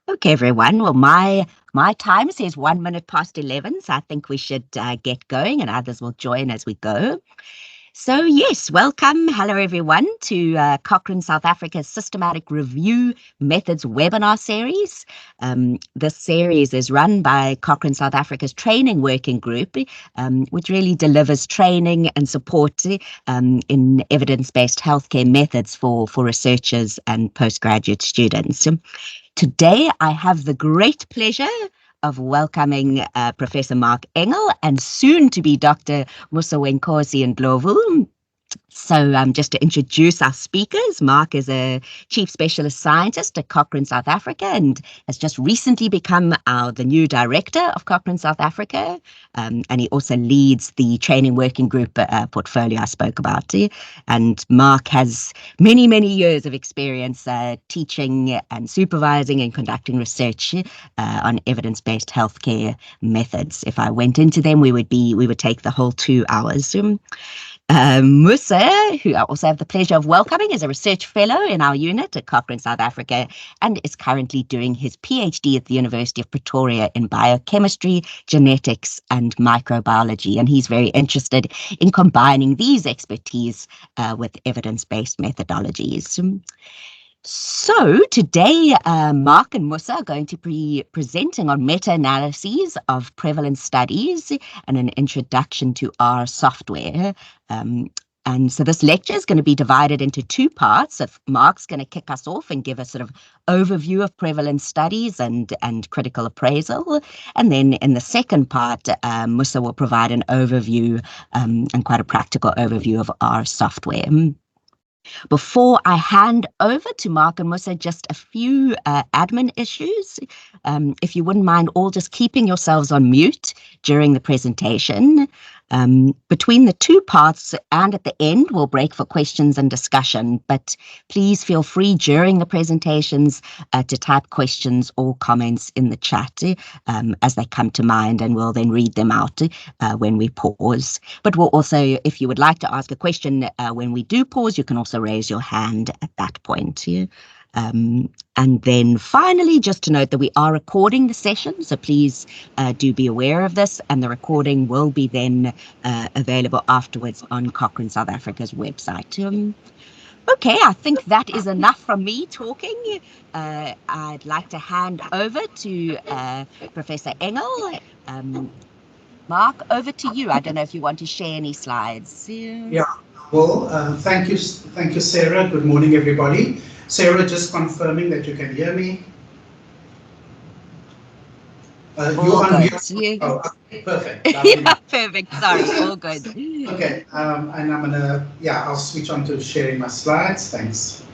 Okay, everyone. Well, my time says 1 minute past 11, so I think we should get going, and others will join as we go. So yes, welcome. Hello, everyone, to Cochrane South Africa's Systematic Review Methods webinar series. This series is run by Cochrane South Africa's Training Working Group, which really delivers training and support in evidence-based healthcare methods for researchers and postgraduate students. Today, I have the great pleasure of welcoming Professor Mark Engel and soon to be Dr. Musawenkosi Ndlovu. So just to introduce our speakers, Mark is a Chief Specialist Scientist at Cochrane South Africa and has just recently become the new Director of Cochrane South Africa. And he also leads the Training Working Group portfolio I spoke about. And Mark has many, many years of experience teaching and supervising and conducting research on evidence-based healthcare methods. If I went into them, we would take the whole 2 hours. Musa, who I also have the pleasure of welcoming, is a research fellow in our unit at Cochrane South Africa and is currently doing his PhD at the University of Pretoria in biochemistry, genetics, and microbiology. And he's very interested in combining these expertise with evidence-based methodologies. So today, Mark and Musa are going to be presenting on meta-analyses of prevalence studies and an introduction to R software. And so this lecture is going to be divided into 2 parts. So Mark's going to kick us off and give a sort of overview of prevalence studies and critical appraisal. And then in the second part, Musa will provide an overview and quite a practical overview of R software. Before I hand over to Mark and Musa, just a few admin issues. If you wouldn't mind all just keeping yourselves on mute during the presentation. Between the 2 parts and at the end, we'll break for questions and discussion, but please feel free during the presentations to type questions or comments in the chat as they come to mind, and we'll then read them out when we pause. But we'll also, if you would like to ask a question when we do pause, you can also raise your hand at that point. And then finally, just to note that we are recording the session, so please do be aware of this, and the recording will be then available afterwards on Cochrane South Africa's website. Okay, I think that is enough from me talking. I'd like to hand over to Professor Engel. Mark, over to you. I don't know if you want to share any slides. Yeah, well, thank you, Sarah. Good morning, everybody. Sarah, just confirming that you can hear me. You're on mute. Oh, okay, perfect. Yeah, perfect. Sorry, all good. Okay, and I'm gonna, I'll switch on to sharing my slides. Thanks.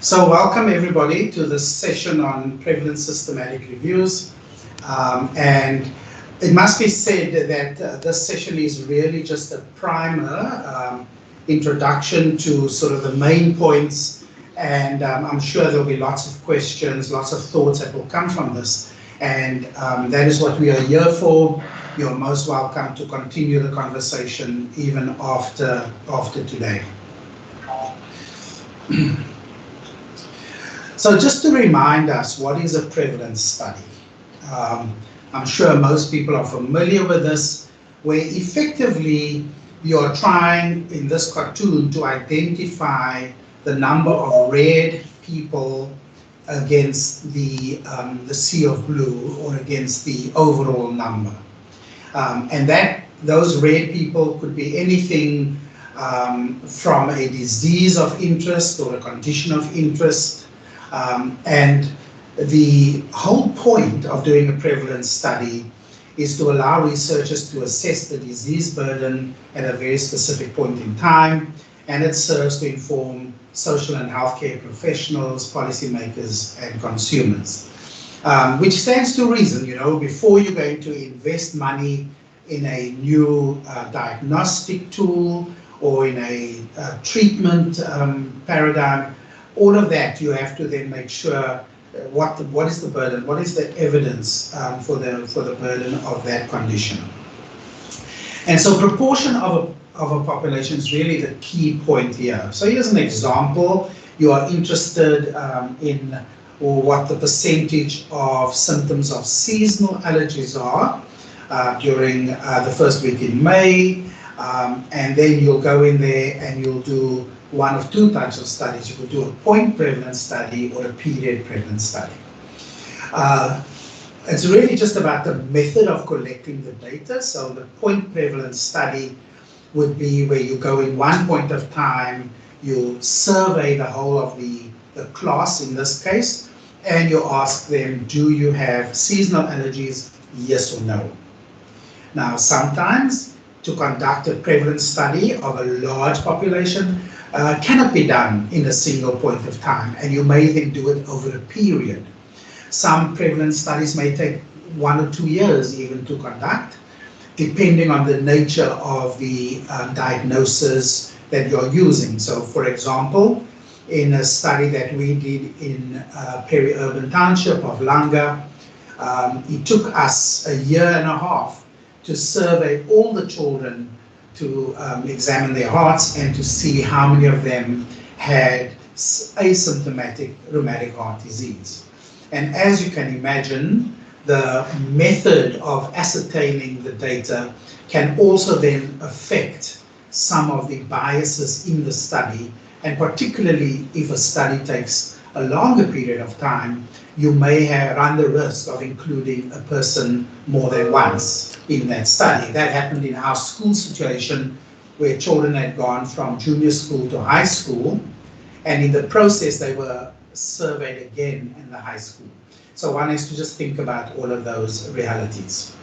So welcome everybody to this session on prevalence systematic reviews. And it must be said that this session is really just a primer, introduction to sort of the main points, and I'm sure there'll be lots of questions, lots of thoughts that will come from this, and that is what we are here for. You're most welcome to continue the conversation even after today. So just to remind us, what is a prevalence study? I'm sure most people are familiar with this, where effectively you're trying, in this cartoon, to identify the number of red people against the sea of blue, or against the overall number. And those red people could be anything from a disease of interest or a condition of interest. And the whole point of doing a prevalence study is to allow researchers to assess the disease burden at a very specific point in time, and it serves to inform social and healthcare professionals, policymakers, and consumers. Which stands to reason, before you're going to invest money in a new diagnostic tool or in a treatment paradigm, all of that you have to then make sure what is the burden, what is the evidence for the burden of that condition. And so proportion of a population is really the key point here. So here's an example. You are interested in what the percentage of symptoms of seasonal allergies are during the first week in May. And then you'll go in there and you'll do one of two types of studies. You could do a point prevalence study or a period prevalence study. It's really just about the method of collecting the data. So the point prevalence study would be where you go in one point of time, you survey the whole of the class in this case, and you ask them, do you have seasonal allergies, yes or no? Now, sometimes to conduct a prevalence study of a large population cannot be done in a single point of time, and you may then do it over a period. Some prevalence studies may take 1 or 2 years even to conduct, depending on the nature of the diagnosis that you're using. So for example, in a study that we did in peri-urban township of Langa, it took us 1.5 years to survey all the children to examine their hearts and to see how many of them had asymptomatic rheumatic heart disease. And as you can imagine, the method of ascertaining the data can also then affect some of the biases in the study, and particularly if a study takes a longer period of time, you may run the risk of including a person more than once in that study. That happened in our school situation where children had gone from junior school to high school, and in the process they were surveyed again in the high school. So one has to just think about all of those realities.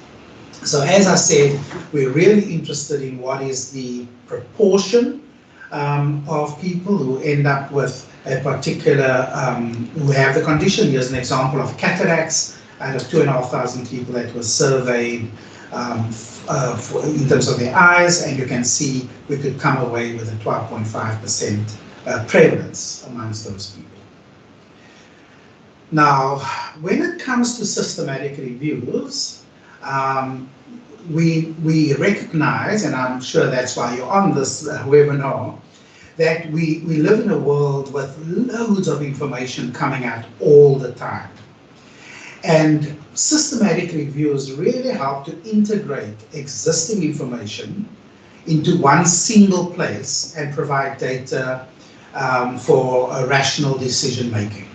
So as I said, we're really interested in what is the proportion of people who end up with a particular, who have the condition. Here's an example of cataracts out of 2,500 people that were surveyed in terms of their eyes, and you can see we could come away with a 12.5% prevalence amongst those people. Now, when it comes to systematic reviews, we recognize, and I'm sure that's why you're on this webinar, that we live in a world with loads of information coming out all the time. And systematic reviews really help to integrate existing information into one single place and provide data for a rational decision making.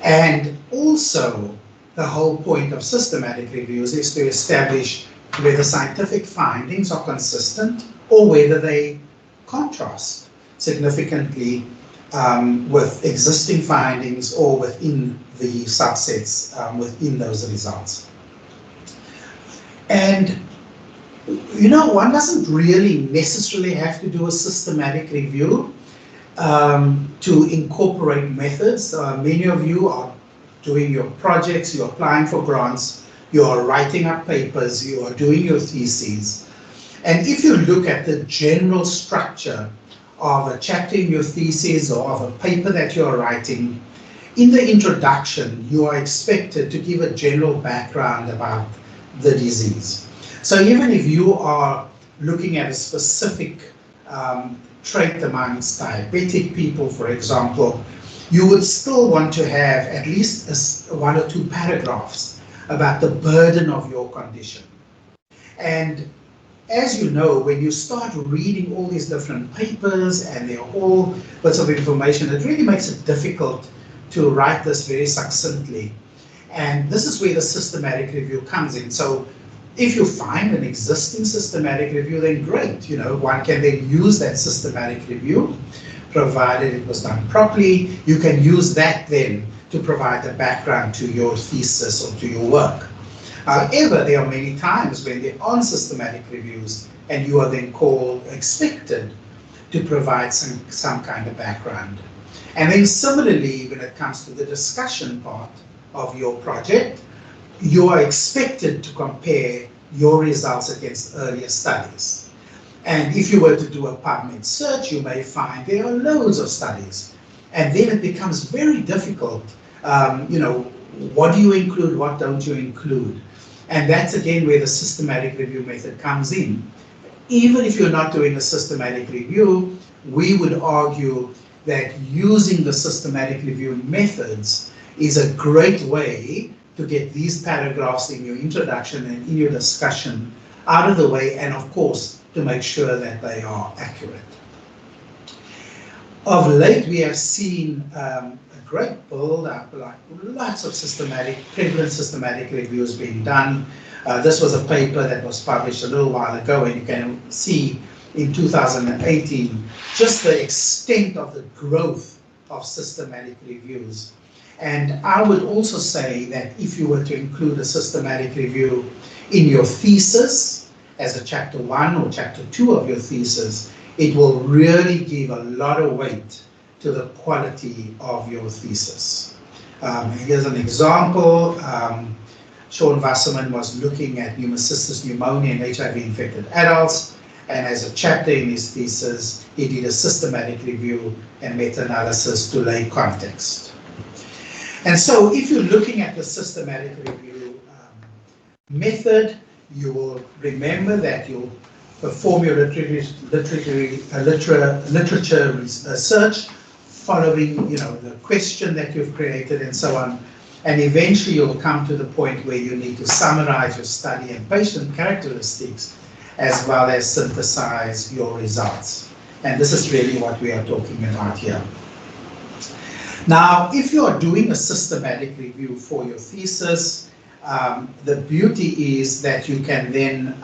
And also, the whole point of systematic reviews is to establish whether scientific findings are consistent or whether they contrast significantly with existing findings or within the subsets within those results. And you know, one doesn't really necessarily have to do a systematic review to incorporate methods. Many of you are doing your projects, you're applying for grants, you're writing up papers, you are doing your theses. And if you look at the general structure of a chapter in your thesis or of a paper that you're writing, in the introduction, you are expected to give a general background about the disease. So even if you are looking at a specific trait amongst diabetic people, for example, you would still want to have at least 1 or 2 paragraphs about the burden of your condition. And as you know, when you start reading all these different papers and they're all bits of information, it really makes it difficult to write this very succinctly. And this is where the systematic review comes in. So if you find an existing systematic review, then great. You know, one can then use that systematic review, provided it was done properly. You can use that then to provide the background to your thesis or to your work. However, there are many times when there aren't systematic reviews and you are then expected to provide some kind of background. And then similarly, when it comes to the discussion part of your project, you are expected to compare your results against earlier studies. And if you were to do a PubMed search, you may find there are loads of studies. And then it becomes very difficult, you know, what do you include, what don't you include? And that's again where the systematic review method comes in. even if you're not doing a systematic review, we would argue that using the systematic review methods is a great way to get these paragraphs in your introduction and in your discussion out of the way, and of course, to make sure that they are accurate. Of late, we have seen a great build-up, like lots of prevalent systematic reviews being done. This was a paper that was published a little while ago, and you can see in 2018 just the extent of the growth of systematic reviews. And I would also say that if you were to include a systematic review in your thesis as a chapter 1 or chapter 2 of your thesis, it will really give a lot of weight to the quality of your thesis. Here's an example. Sean Wasserman was looking at pneumocystis pneumonia in HIV-infected adults, and as a chapter in his thesis, he did a systematic review and meta-analysis to lay context. And so if you're looking at the systematic review method, you will remember that you'll perform your literature research following the question that you've created and so on. And eventually you'll come to the point where you need to summarize your study and patient characteristics as well as synthesize your results. And this is really what we are talking about here. Now, if you're doing a systematic review for your thesis, the beauty is that you can then,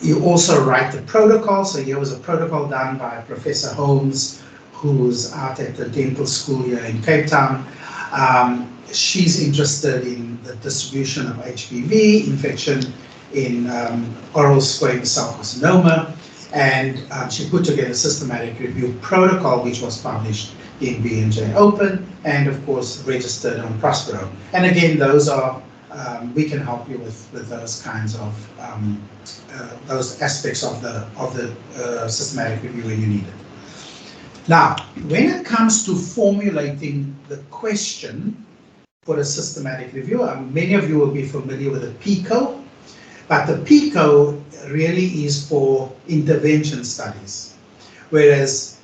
you also write the protocol. So here was a protocol done by Professor Holmes, who's out at the dental school here in Cape Town. She's interested in the distribution of HPV infection in oral squamous cell carcinoma, and she put together a systematic review protocol which was published in B&J Open and of course registered on Prospero. And again, those are, we can help you with those kinds of, those aspects of the systematic review when you need it. Now, when it comes to formulating the question for a systematic review, many of you will be familiar with the PICO, but the PICO really is for intervention studies. Whereas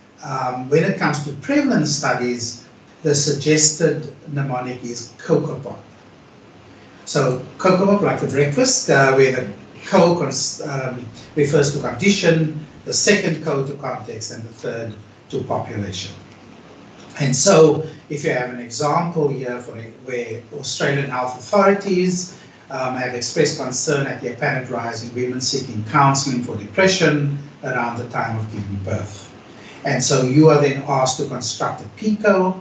when it comes to prevalence studies, the suggested mnemonic is COCOPOP. So COCOPOP, like the breakfast, where the CO refers to condition, the second CO to context, and the third to population. And so if you have an example here for where Australian health authorities have expressed concern at the apparent rise in women seeking counselling for depression around the time of giving birth. And so you are then asked to construct a PICO,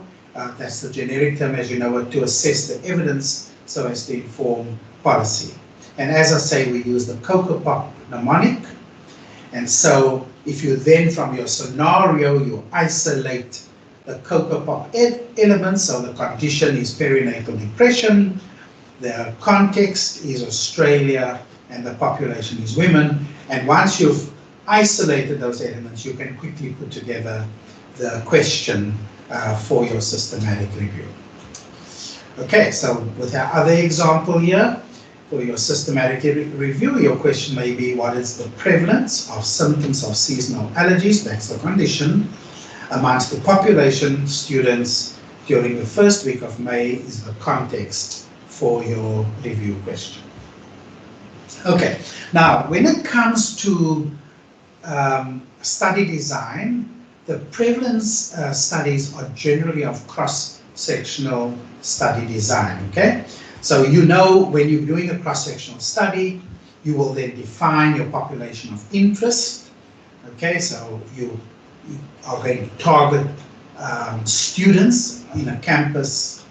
that's the generic term as you know it, to assess the evidence so as to inform policy. And as I say, we use the COCOPOP mnemonic. And so if you then from your scenario, you isolate the COCOPOP elements, so the condition is perinatal depression, the context is Australia, and the population is women. And once you've isolated those elements, you can quickly put together the question for your systematic review. Okay, so with our other example here, for your systematic review, your question may be, what is the prevalence of symptoms of seasonal allergies, that's the condition, amongst the population students during the first week of May is the context for your review question. Okay, now when it comes to study design, the prevalence studies are generally of cross-sectional study design, okay? So you know when you're doing a cross-sectional study, you will then define your population of interest, okay? So you are going to target students in a campus.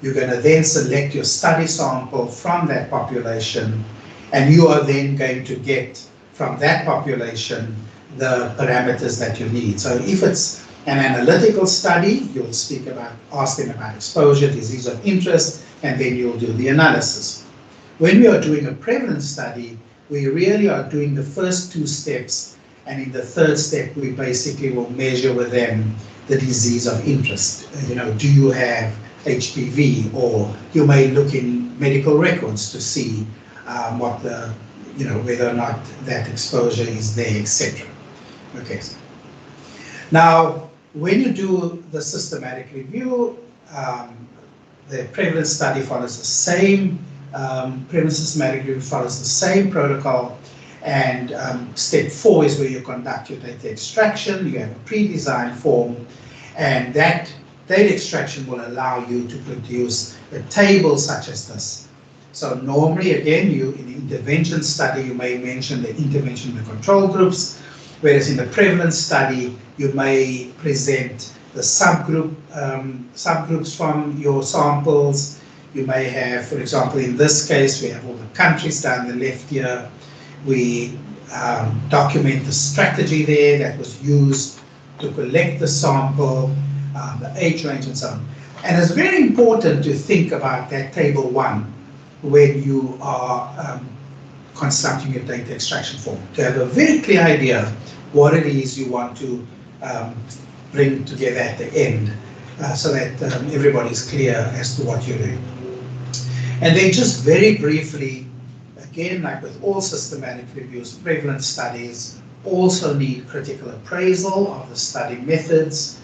You're going to then select your study sample from that population, and you are then going to get from that population the parameters that you need. So if it's an analytical study, you'll ask them about exposure, disease of interest, and then you'll do the analysis. When we are doing a prevalence study, we really are doing the first two steps, and in the third step, we basically will measure with them the disease of interest. You know, do you have HPV, or you may look in medical records to see what the whether or not that exposure is there, etc. Okay. Now, when you do the systematic review, the prevalence study follows the same, prevalence systematic review follows the same protocol, and step 4 is where you conduct your data extraction. You have a pre-designed form, and that data extraction will allow you to produce a table such as this. So normally, again, in the intervention study, you may mention the intervention and the control groups, whereas in the prevalence study, you may present the subgroups from your samples. You may have, for example, in this case, we have all the countries down the left here. We document the strategy there that was used to collect the sample, the age range, and so on. And it's very important to think about that table 1 when you are constructing your data extraction form, to have a very clear idea what it is you want to bring together at the end, so that everybody's clear as to what you're doing. And then just very briefly, again, like with all systematic reviews, prevalence studies also need critical appraisal of the study methods.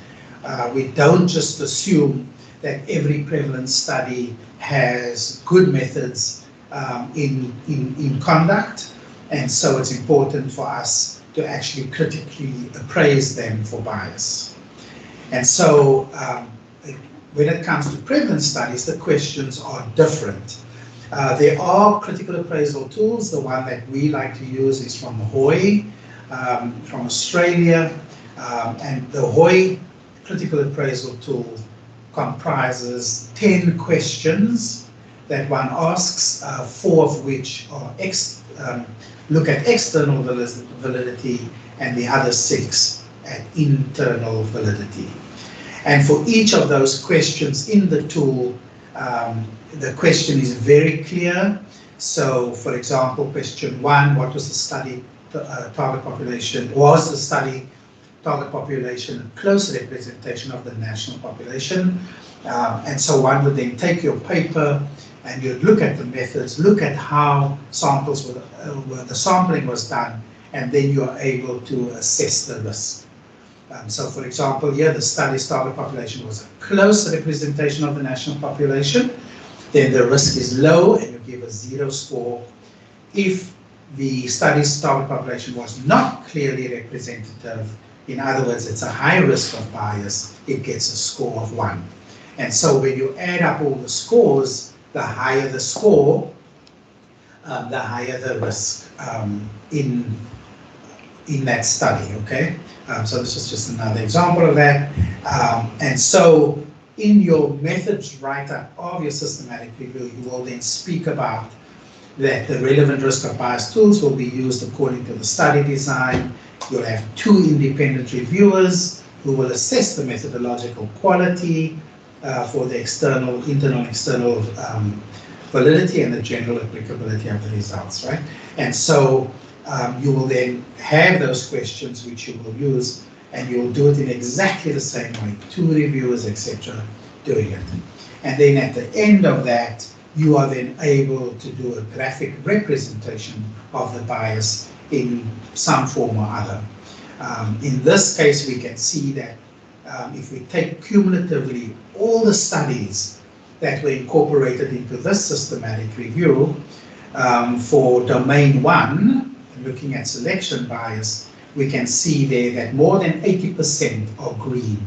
We don't just assume that every prevalence study has good methods in conduct, and so it's important for us to actually critically appraise them for bias. And so when it comes to prevalence studies, the questions are different. There are critical appraisal tools. The one that we like to use is from Hoy, from Australia, and the Hoy critical appraisal tool comprises 10 questions that one asks, 4 of which are look at external validity, and the other 6 at internal validity. And for each of those questions in the tool, the question is very clear. So, for example, question 1, what was the study target population? Was the study target population a close representation of the national population? And so one would then take your paper and you'd look at the methods, look at how samples the sampling was done, and then you are able to assess the risk. So for example, here the study's target population was a close representation of the national population, then the risk is low and you give a 0 score. If the study's target population was not clearly representative, in other words, it's a high risk of bias, it gets a score of 1. And so when you add up all the scores, the higher the score, the higher the risk in that study, okay? So this is just another example of that. And so in your methods write-up of your systematic review, you will then speak about that the relevant risk of bias tools will be used according to the study design. You'll have 2 independent reviewers who will assess the methodological quality for the internal and external validity and the general applicability of the results, right? And so you will then have those questions which you will use, and you will do it in exactly the same way, 2 reviewers, etc., doing it. And then at the end of that, you are then able to do a graphic representation of the bias in some form or other. In this case, we can see that if we take cumulatively all the studies that were incorporated into this systematic review, for domain 1, looking at selection bias, we can see there that more than 80% are green.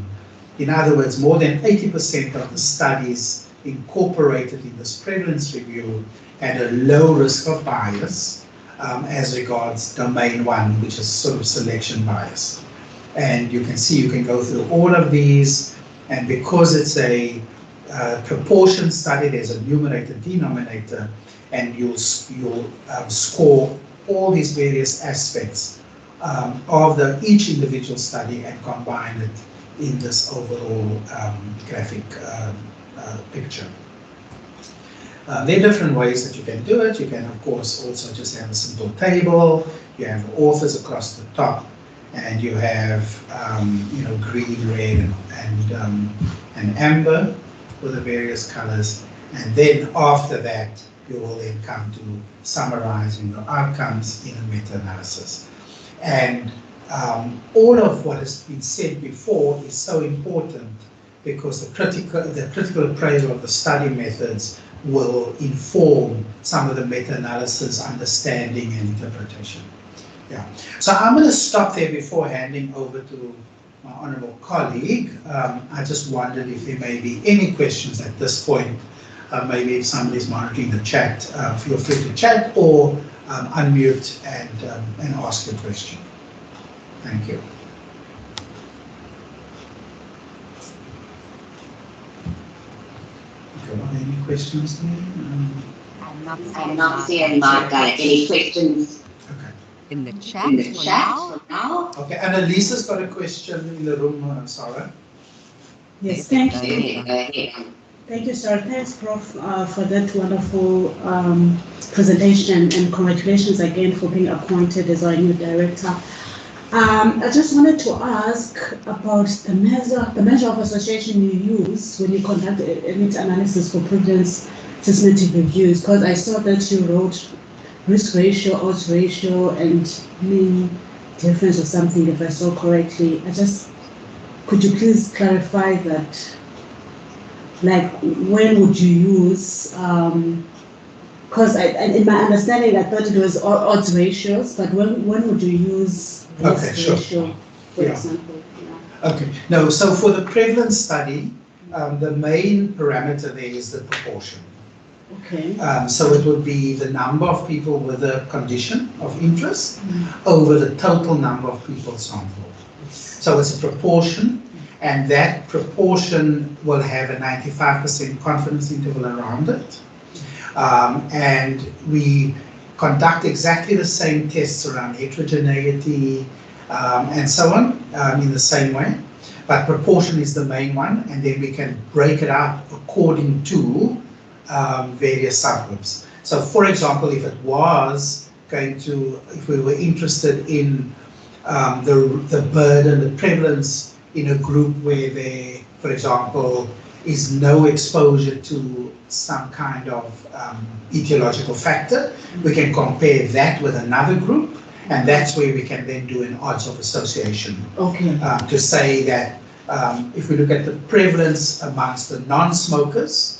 In other words, more than 80% of the studies incorporated in this prevalence review had a low risk of bias as regards domain 1, which is sort of selection bias. And you can see, you can go through all of these, and because it's a proportion study, there's a numerator, denominator, and you'll score all these various aspects of each individual study and combine it in this overall graphic picture. There are different ways that you can do it. You can, of course, also just have a simple table. You have authors across the top, and you have green, red, and amber for the various colors. And then after that, you will then come to summarizing your outcomes in a meta-analysis. And all of what has been said before is so important because the critical appraisal of the study methods will inform some of the meta-analysis understanding and interpretation. Yeah. So I'm going to stop there before handing over to my honorable colleague. I just wondered if there may be any questions at this point. Maybe if somebody's monitoring the chat, feel free to chat or unmute and ask your question. Thank you. Okay, any questions there? I'm not seeing Mark. Any questions? Okay. In the chat for now. Okay, and Elisa's got a question in the room, Sarah. Yes, thank you. Thank you, sir. Thanks, Prof, for that wonderful presentation, and congratulations again for being appointed as our new director. I just wanted to ask about the measure of association you use when you conduct a meta-analysis for prevalence systematic reviews, because I saw that you wrote risk ratio, odds ratio, and mean difference or something, if I saw correctly. Could you please clarify that? Like, when would you use, because in my understanding, I thought it was odds ratios, but when would you use risk ratio, for example? Yeah. Okay, no, so for the prevalence study, the main parameter there is the proportion. Okay. So it would be the number of people with a condition of interest over the total number of people sampled. So it's a proportion, and that proportion will have a 95% confidence interval around it. And we conduct exactly the same tests around heterogeneity and so on in the same way. But proportion is the main one, and then we can break it up according to various subgroups. So for example, if it was if we were interested in the burden, the prevalence in a group where there, for example, is no exposure to some kind of etiological factor, we can compare that with another group, and that's where we can then do an odds of association. Okay. To say that if we look at the prevalence amongst the non-smokers,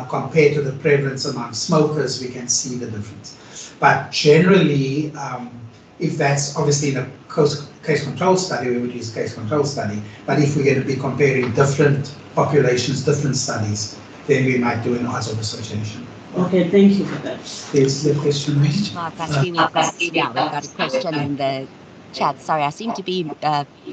compared to the prevalence among smokers, we can see the difference. But generally, if that's obviously in a case control study, we would use case control study. But if we're going to be comparing different populations, different studies, then we might do an odds of association. Okay, thank you for that. There's the question. Mark, I see we've got a question in the chat. Sorry, I seem to be,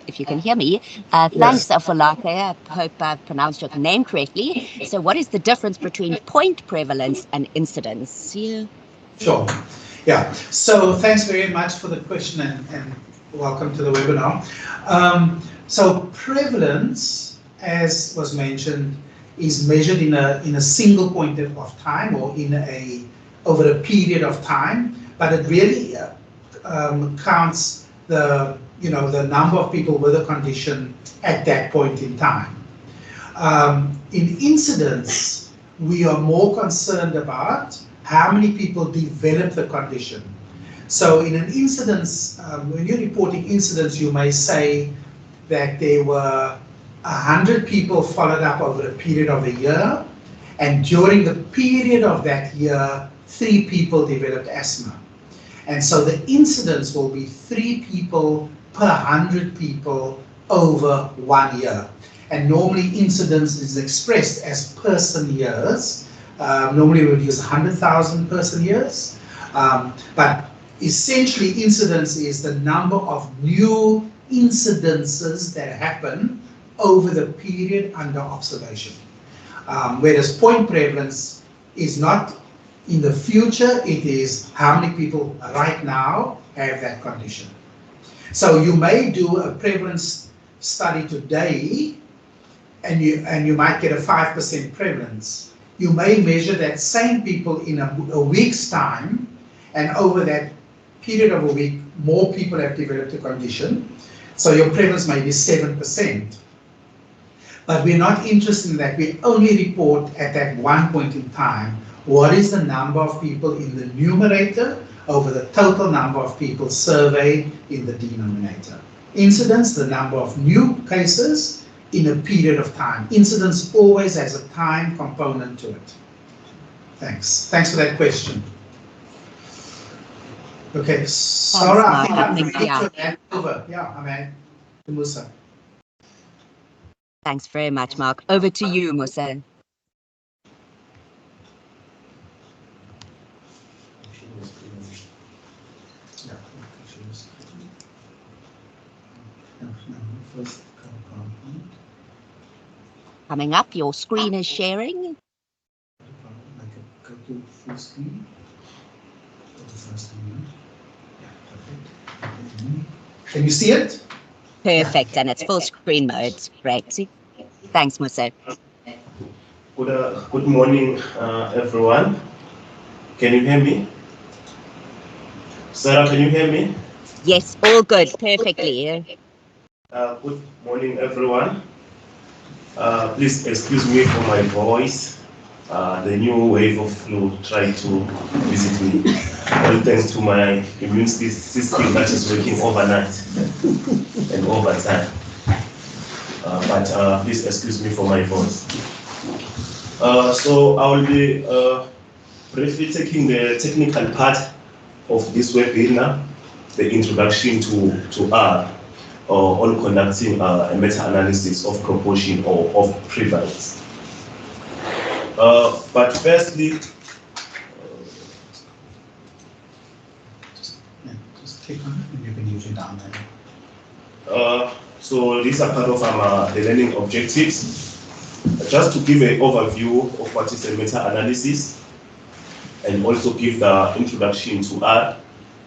if you can hear me. Thanks, Afolake. I hope I've pronounced your name correctly. So what is the difference between point prevalence and incidence? Yeah. Sure. Yeah. So thanks very much for the question, and welcome to the webinar. So prevalence, as was mentioned, is measured in a single point of time, or over a period of time, but it really counts the number of people with a condition at that point in time. In incidence, we are more concerned about how many people develop the condition. So in an incidence, when you're reporting incidence, you may say that there were 100 people followed up over a period of a year, and during the period of that year, 3 people developed asthma. And so the incidence will be 3 people per 100 people over 1 year. And normally incidence is expressed as person years. Normally we would use 100,000 person years. But essentially incidence is the number of new incidences that happen over the period under observation. Whereas point prevalence is not in the future, it is how many people right now have that condition. So you may do a prevalence study today, and you might get a 5% prevalence. You may measure that same people in a week's time, and over that period of a week, more people have developed a condition. So your prevalence may be 7%. But we're not interested in that. We only report at that one point in time what is the number of people in the numerator over the total number of people surveyed in the denominator. Incidence, the number of new cases in a period of time. Incidence always has a time component to it. Thanks. Thanks for that question. Okay, Sarah, I think I'm going to get your hand over. Yeah, I mean, to Musa. Thanks very much, Mark. Over to you, Musa. Coming up, your screen is sharing. Can you see it? Perfect, and it's full screen mode. Great. Thanks, Musa. Good morning, everyone. Can you hear me? Sarah, can you hear me? Yes, all good, perfectly. Good morning, everyone. Please excuse me for my voice. The new wave of flu tried to visit me. All thanks to my immune system that is working overnight and overtime. But please excuse me for my voice. So I will be briefly taking the technical part of this webinar, the introduction to R, on conducting a meta-analysis of proportion or of prevalence. But firstly, just click on it and you can use it down there. So these are part of the learning objectives. Just to give an overview of what is a meta-analysis, and also give the introduction to R,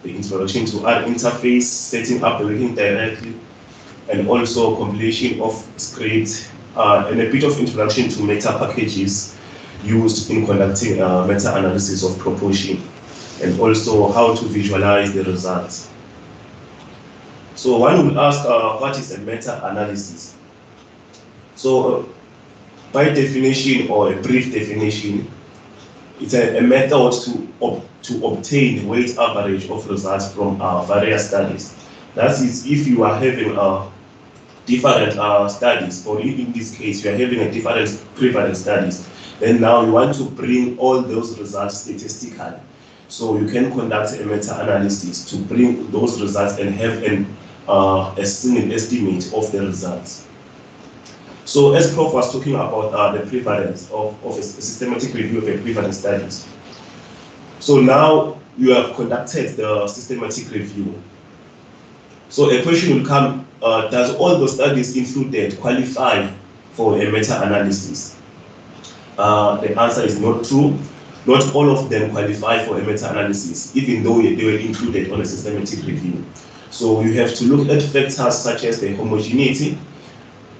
the introduction to R interface, setting up the working directly, and also compilation of scripts, and a bit of introduction to meta packages used in conducting meta-analysis of proportion, and also how to visualize the results. So one would ask, what is a meta-analysis? So by definition, or a brief definition, it's a method to obtain weight average of results from various studies. That is, if you are having different studies, or in this case, you are having a different prevalence studies, then now you want to bring all those results statistically. So you can conduct a meta-analysis to bring those results and have a single estimate of the results. So as Prof was talking about the prevalence of a systematic review of a prevalence studies. So now you have conducted the systematic review. So a question will come, does all the studies included qualify for a meta-analysis? The answer is not true. Not all of them qualify for a meta-analysis, even though they were included on a systematic review. So you have to look at factors such as the homogeneity,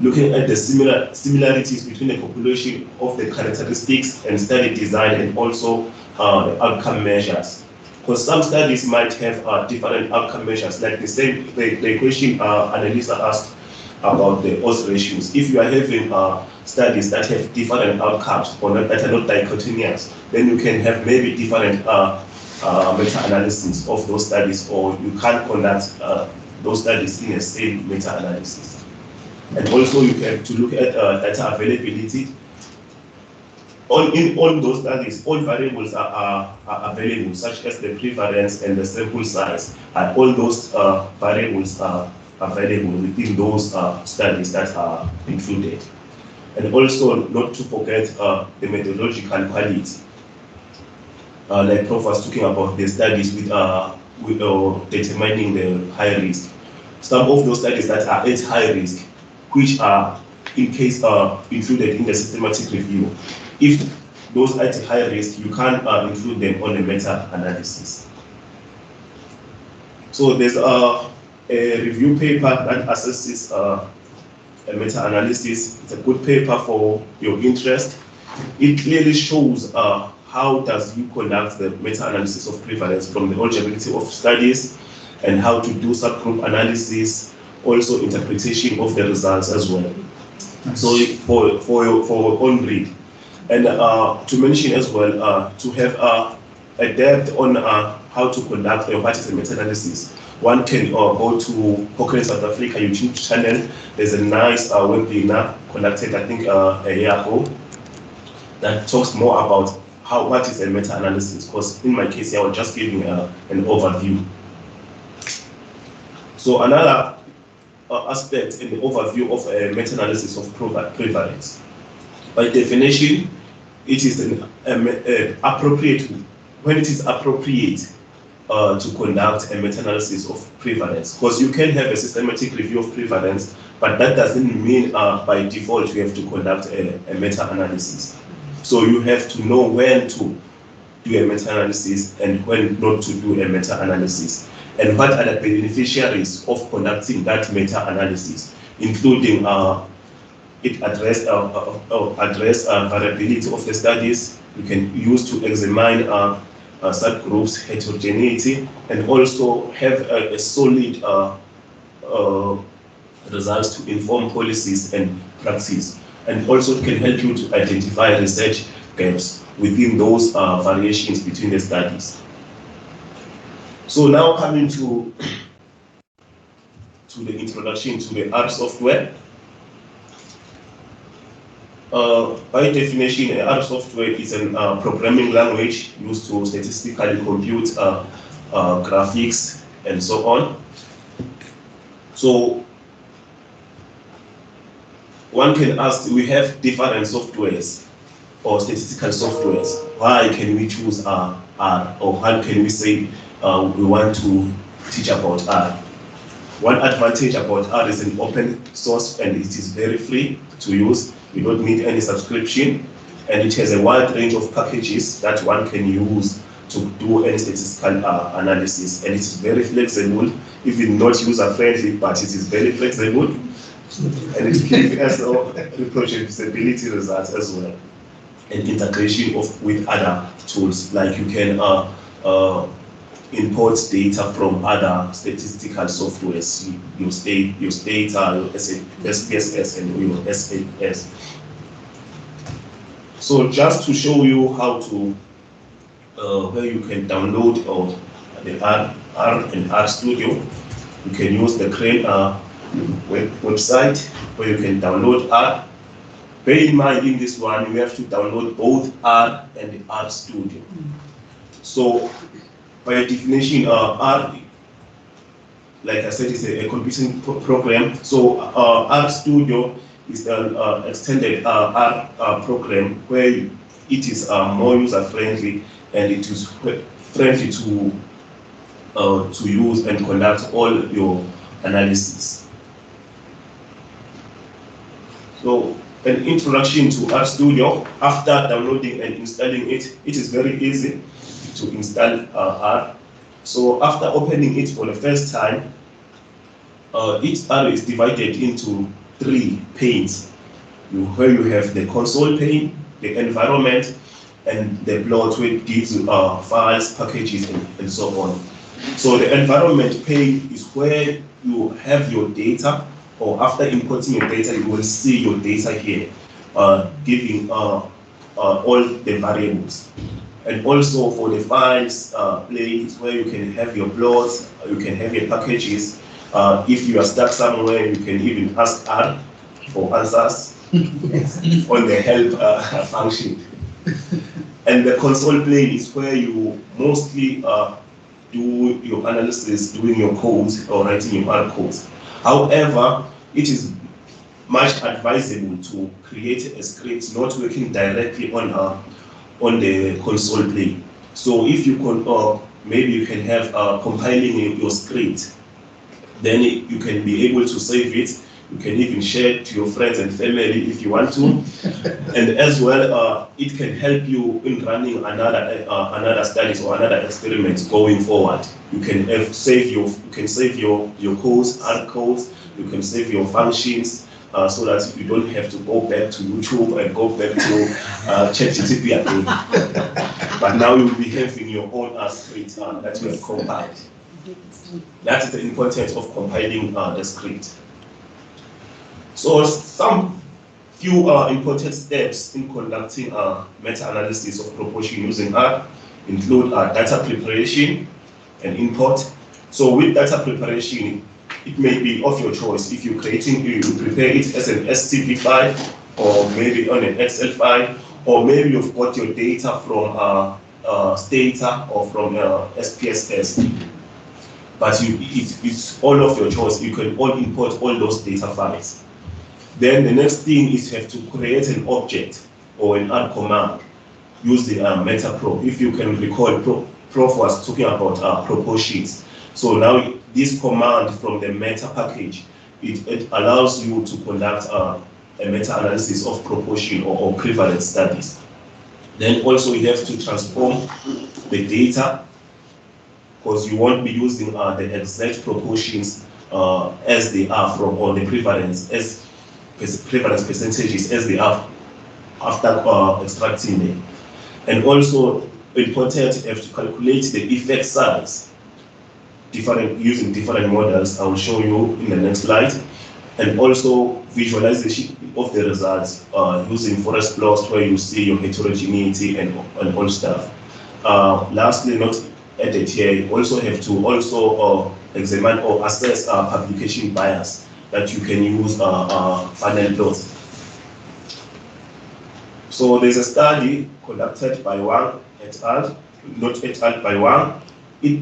looking at the similarities between the population of the characteristics and study design, and also the outcome measures. Because some studies might have different outcome measures, like the question Annalisa asked about the odds ratios. If you are having studies that have different outcomes or that are not dichotomous, then you can have maybe different meta-analysis of those studies, or you can't conduct those studies in a same meta-analysis. And also you have to look at data availability. In all those studies, all variables are available, such as the prevalence and the sample size, and all those variables are available within those studies that are included. And also not to forget the methodological quality. Like Prof was talking about the studies with determining the high risk. Some of those studies that are at high risk, which are in case included in the systematic review. If those at high risk, you can't include them on the meta-analysis. So there's a review paper that assesses a meta-analysis. It's a good paper for your interest. It clearly shows how does you conduct the meta-analysis of prevalence from the eligibility of studies, and how to do subgroup analysis, also interpretation of the results as well. Nice. So for your own read. And to mention as well, to have a depth on how to conduct your parties and meta-analysis, one can go to Cochrane South Africa YouTube channel. There's a nice webinar conducted, I think, a year ago, that talks more about what is a meta-analysis, because in my case, I was just giving an overview. So another aspect in the overview of a meta-analysis of prevalence. By definition, it is appropriate when it is appropriate to conduct a meta-analysis of prevalence, because you can have a systematic review of prevalence, but that doesn't mean by default you have to conduct a meta-analysis. So you have to know when to do a meta-analysis and when not to do a meta-analysis, and what are the beneficiaries of conducting that meta-analysis, including it address variability of the studies. You can use to examine subgroups heterogeneity, and also have a solid results to inform policies and practice, and also can help you to identify research gaps within those variations between the studies. So now coming to the introduction to the R software. By definition, R software is a programming language used to statistically compute graphics and so on. So one can ask, we have different softwares or statistical softwares. Why can we choose R? Or how can we say we want to teach about R? One advantage about R is an open source, and it is very free to use. You don't need any subscription, and it has a wide range of packages that one can use to do any statistical analysis, and it is very flexible, even not user-friendly, but it is very flexible, and it gives us reproducibility results as well, and integration with other tools, like you can import data from other statistical softwares, your data, your SPSS, and your SAS. So just to show you how to, where you can download the R and R Studio, you can use the Cochrane website where you can download R. Bear in mind, in this one, you have to download both R and the R Studio. So by definition, R, like I said, is a computing program. So R Studio is an extended R program where it is more user-friendly, and it is friendly to use and conduct all your analysis. So an introduction to R Studio. After downloading and installing it, it is very easy to install R. So after opening it for the first time, each R is divided into 3 panes, where you have the console pane, the environment, and the plot, where it gives you files, packages, and so on. So the environment pane is where you have your data, or after importing your data, you will see your data here, giving all the variables. And also for the files place, where you can have your plots, you can have your packages. If you are stuck somewhere, you can even ask R for answers on the help function. And the console plane is where you mostly do your analysis, doing your codes or writing your R codes. However, it is much advisable to create a script not working directly on the console plane. So if you can, maybe you can have compiling your script, then you can be able to save it. You can even share it to your friends and family if you want to. And as well, it can help you in running another studies or another experiment going forward. You can save your codes, R codes. You can save your functions, so that you don't have to go back to YouTube and go back to ChatGPT again. But now you'll be having your own script that you have compiled. That is the importance of compiling the script. So some Few important steps in conducting meta-analysis of proportion using R include data preparation and import. So with data preparation, it may be of your choice. If you prepare it as an STP file, or maybe on an Excel file, or maybe you've got your data from Stata or from SPSS. But it's all of your choice. You can all import all those data files. Then the next thing is you have to create an object or an add command using Meta-Prof. If you can recall, Prof was talking about proportions. So now this command from the Meta package, it allows you to conduct a meta-analysis of proportion or prevalence studies. Then also you have to transform the data, because you won't be using the exact proportions as they are from, or the prevalence percentages as they are after extracting them. And also important, you have to calculate the effect size using different models. I will show you in the next slide. And also visualization of the results using forest plots where you see your heterogeneity and all stuff. Lastly, not added here, you also have to examine or assess publication bias that you can use funnel plots. So there's a study conducted by Wang et al., not et al. By Wang. It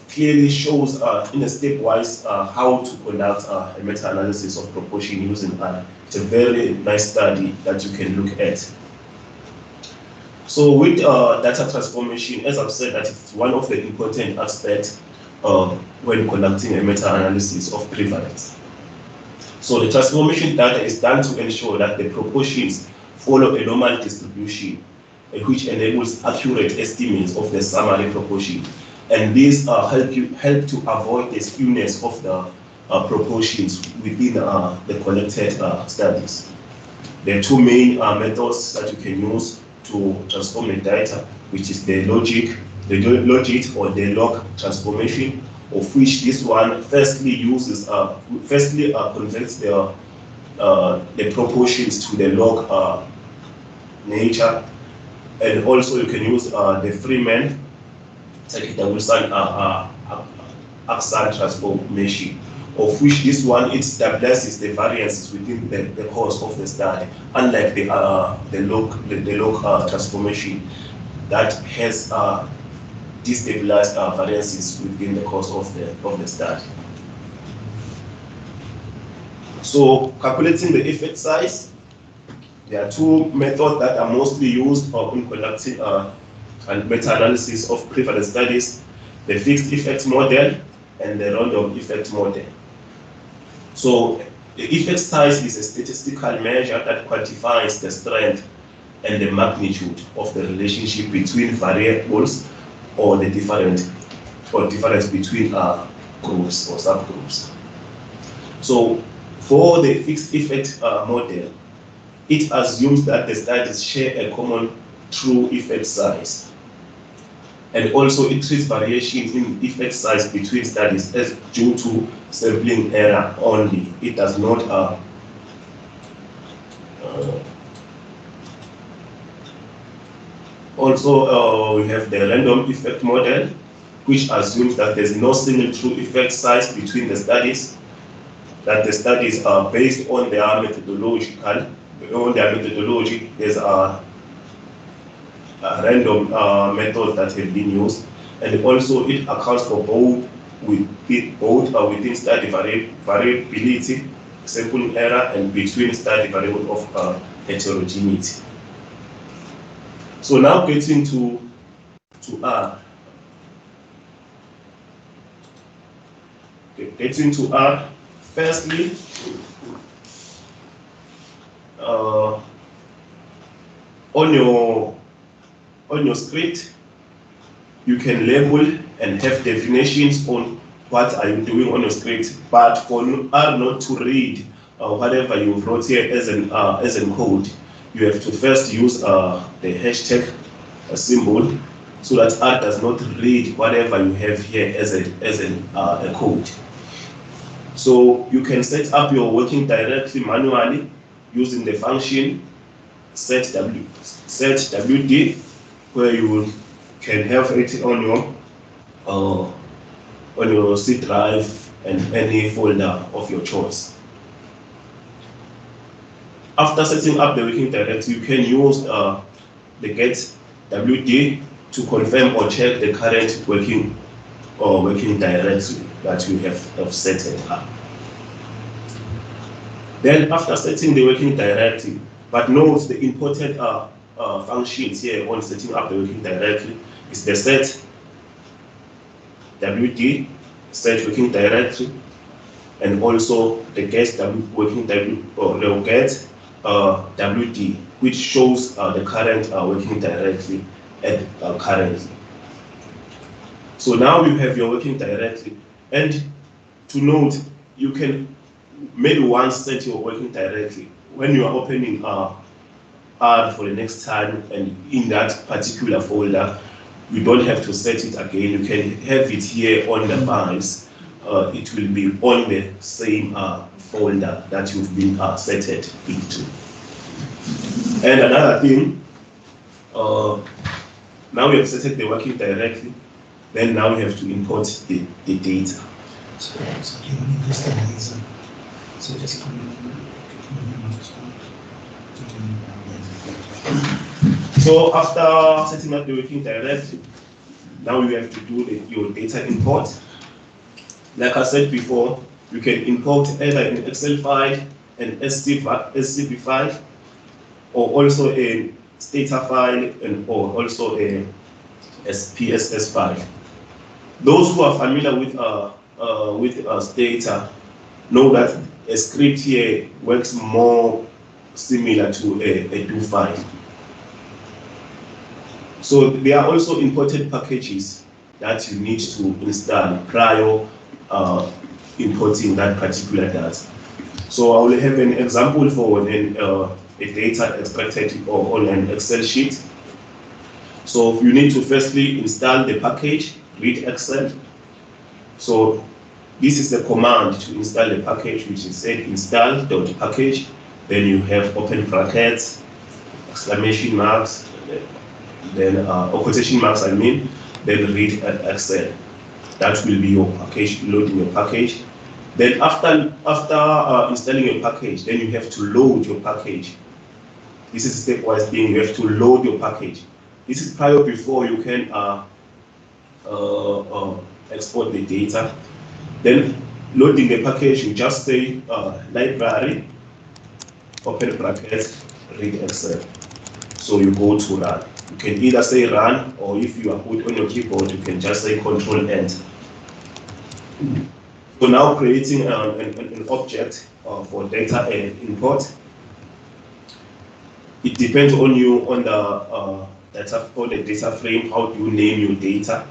clearly shows in a stepwise how to conduct a meta-analysis of proportion using R. It's a very nice study that you can look at. So with data transformation, as I've said, that it's one of the important aspects when conducting a meta-analysis of prevalence. So the transformation data is done to ensure that the proportions follow a normal distribution, which enables accurate estimates of the summary proportion. And these help to avoid the skewness of the proportions within the collected studies. There are two main methods that you can use to transform the data, which is the logic or the log transformation, of which this one firstly converts the proportions to the log nature, and also you can use the Freeman Axan transformation, of which this one it establishes the variances within the course of the study, unlike the log transformation that has destabilized variances within the course of the study. So calculating the effect size, there are two methods that are mostly used in conducting and meta-analysis of prevalence studies: the fixed effect model and the random effect model. So the effect size is a statistical measure that quantifies the strength and the magnitude of the relationship between variables or the difference between groups or subgroups. So for the fixed effect model, it assumes that the studies share a common true effect size. And also it treats variations in effect size between studies as due to sampling error only. It does not also we have the random effect model, which assumes that there's no single true effect size between the studies, that the studies are based on their methodology. There's a random methods that have been used, and also it accounts for both within study variability, sampling error, and between study variable of heterogeneity. So now getting to R. Okay, getting to R. Firstly, on your script, you can label and have definitions on what are you doing on your script, but for R not to read whatever you wrote here as an code, you have to first use the hashtag symbol, so that R does not read whatever you have here as a code. So you can set up your working directory manually using the function set WD, where you can have it on your C drive and any folder of your choice. After setting up the working directory, you can use the get WD to confirm or check the current working directory that you have set it up. Then after setting the working directory, but note the important functions here on setting up the working directory is the set WD, set working directory, and also the get WD, which shows the current working directory at currently. So now you have your working directory, and to note, you can maybe once set your working directory when you are opening R for the next time, and in that particular folder, you don't have to set it again. You can have it here on the files. It will be on the same folder that you've been set it into. And another thing, now we have set the working directory, then now we have to import the data. So you need this analyzer. So just So after setting up the working directory, now you have to do your data import. Like I said before, you can import either an Excel file, an SCP file, or also a data file, or also a SPSS file. Those who are familiar with data know that a script here works more similar to a do file. So there are also imported packages that you need to install prior importing that particular data. So I will have an example for a data extracted on an Excel sheet. So you need to firstly install the package, read Excel. So this is the command to install the package, which is said install.package. Then you have open brackets, exclamation marks, then or quotation marks, then read Excel. That will be your package, loading your package. Then after installing your package, then you have to load your package. This is a stepwise thing. You have to load your package. This is before you can export the data. Then loading the package, you just say library, open brackets, read Excel. So you go to run. You can either say run, or if you are put on your keyboard, you can just say Control Enter. So now creating an object for data import. It depends on you on the data frame. How do you name your data?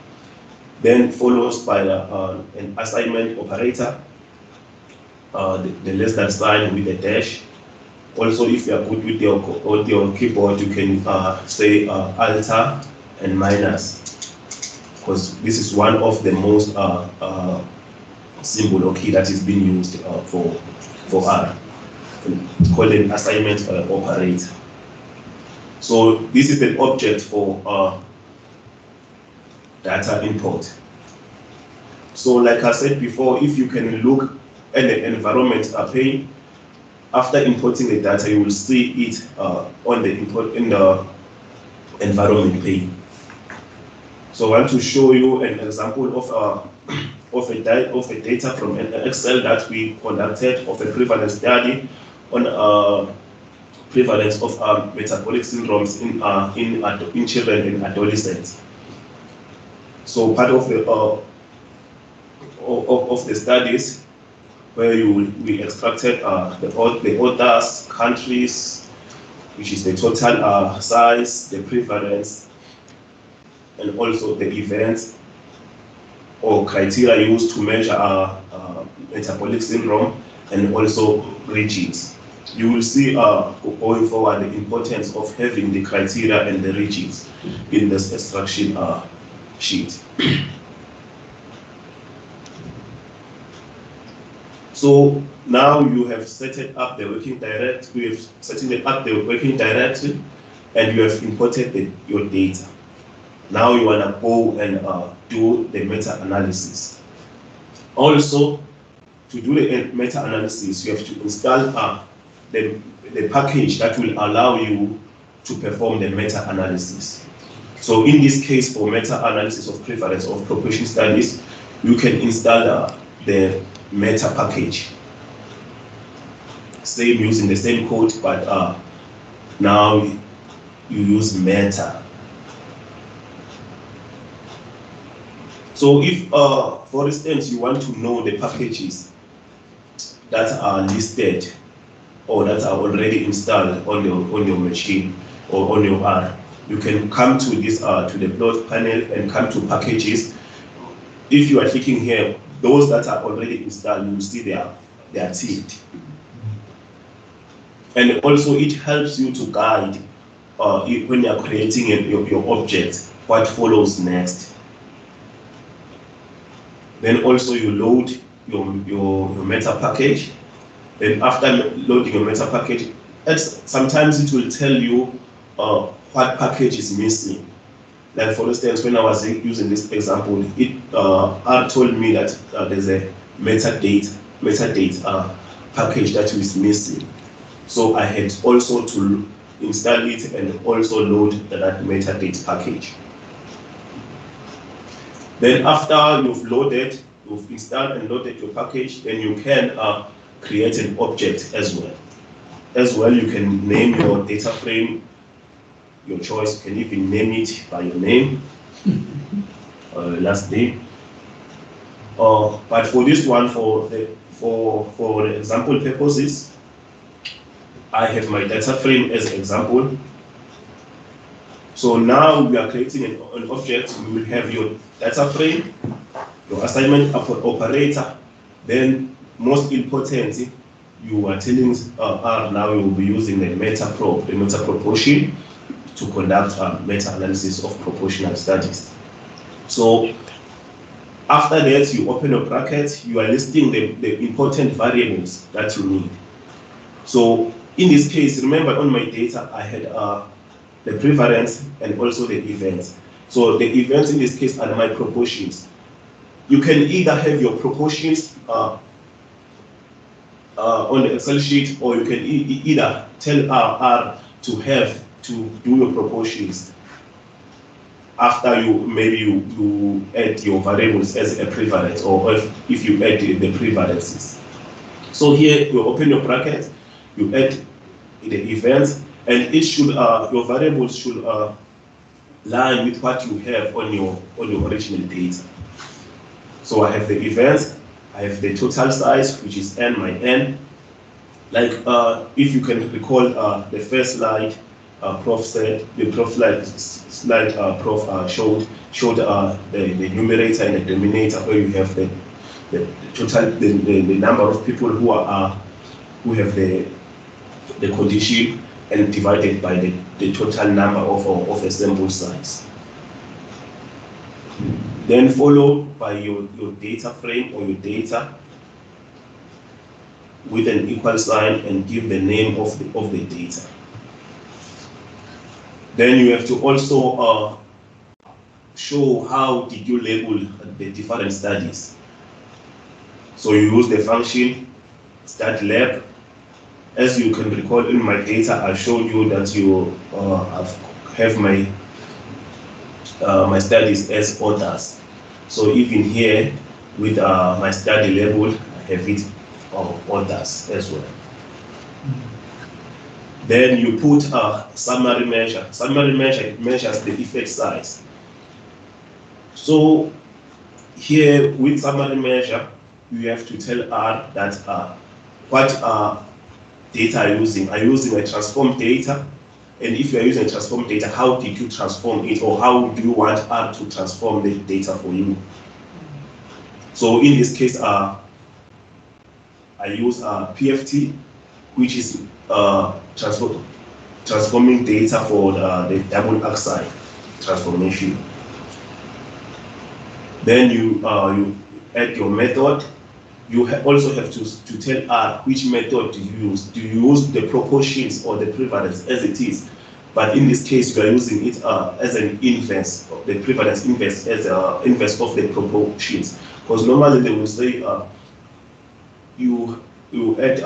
Then follows by an assignment operator, the less than sign with a dash. Also, if you are good with your keyboard, you can say Alt and minus, because this is one of the most symbol or key that is being used for R. It's called an assignment operator. So this is an object for data import. So like I said before, if you can look at the environment pane, after importing the data, you will see it on the environment pane. So I want to show you an example of a data from an Excel that we conducted of a prevalence study on prevalence of metabolic syndromes in children and adolescents. So part of the studies where we extracted the authors, countries, which is the total size, the prevalence, and also the events or criteria used to measure metabolic syndrome, and also regions. You will see going forward the importance of having the criteria and the regions in this extraction sheet. So now you have set it up the working directory, we have setting up the working directory, and you have imported your data. Now you want to go and do the meta-analysis. Also, to do the meta-analysis, you have to install the package that will allow you to perform the meta-analysis. So in this case, for meta-analysis of prevalence of proportion studies, you can install the meta package. Same, using the same code, but now you use meta. So if, for instance, you want to know the packages that are listed or that are already installed on your machine or on your R, you can come to this to the plot panel and come to packages. If you are clicking here, those that are already installed, you will see they are ticked. And also it helps you to guide when you are creating your object, what follows next. Then also you load your meta package. Then after loading your meta package, sometimes it will tell you what package is missing. Like for instance, when I was using this example, R told me that there's a metadata package that is missing. So I had also to install it and also load that metadata package. Then after you've installed and loaded your package, then you can create an object as well. As well, you can name your data frame, your choice. You can even name it by your name, last name. But for this one, for the example purposes, I have my data frame as an example. So now we are creating an object. We will have your data frame, your assignment operator. Then, most importantly, you are telling R now you will be using the meta proportion to conduct meta-analysis of proportional studies. So after that, you open a bracket. You are listing the important variables that you need. So in this case, remember on my data, I had the prevalence and also the events. So the events in this case are my proportions. You can either have your proportions on the Excel sheet, or you can either tell R to do your proportions after you add your variables as a prevalence, or if you add the prevalences. So here you open your bracket, you add the events, and it should your variables should line with what you have on your original data. So I have the events, I have the total size, which is n by n. Like if you can recall the first slide, Prof said, the Prof slide Prof showed the numerator and the denominator, where you have the total the number of people who have the condition, and divided by the total number of a sample size. Then followed by your data frame or your data with an equal sign, and give the name of the data. Then you have to also show how did you label the different studies. So you use the function stat lab. As you can recall, in my data, I showed you that you have my my studies as orders. So even here with my study label, I have it orders as well. Then you put a summary measure. Summary measure measures the effect size. So here with summary measure, you have to tell R that what data are you using. Are you using a transform data? And if you are using a transform data, how did you transform it, or how do you want R to transform the data for you? So in this case, I use PFT, which is transforming data for the double oxide transformation. Then you add your method. you also have to tell R which method do you use. Do you use the proportions or the prevalence as it is? But in this case, we are using it as an inverse, the prevalence inverse as an inverse of the proportions. Because normally they will say you add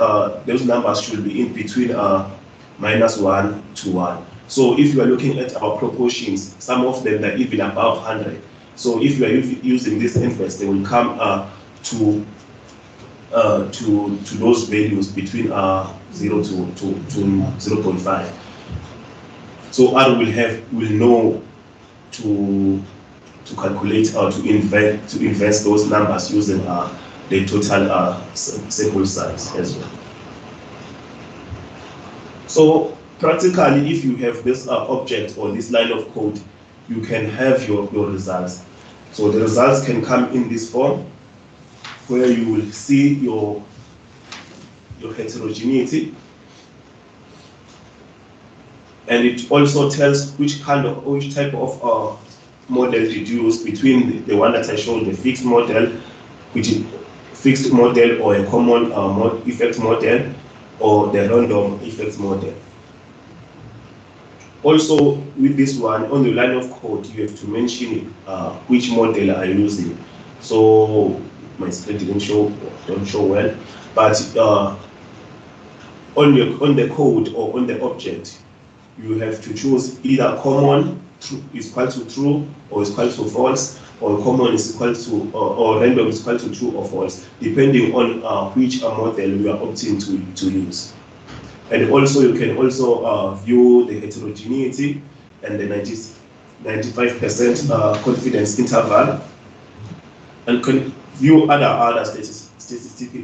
those numbers should be in between -1 to 1. So if you are looking at our proportions, some of them are even above 100. So if you are using this inverse, they will come to those values between 0 to 0.5. So R will know to calculate or to invest those numbers using the total sample size as well. So practically, if you have this object or this line of code, you can have your results. So the results can come in this form, where you will see your heterogeneity, and it also tells which type of model did you use between the one that I showed, the fixed model, which is fixed model, or a common effect model, or the random effect model. Also, with this one, on the line of code, you have to mention which model are you using. So my screen don't show well, but on the code or on the object, you have to choose either common is equal to true or is equal to false, or common is equal to or random is equal to true or false, depending on which model you are opting to use. And also you can also view the heterogeneity and the 95% confidence interval, and can view other statistical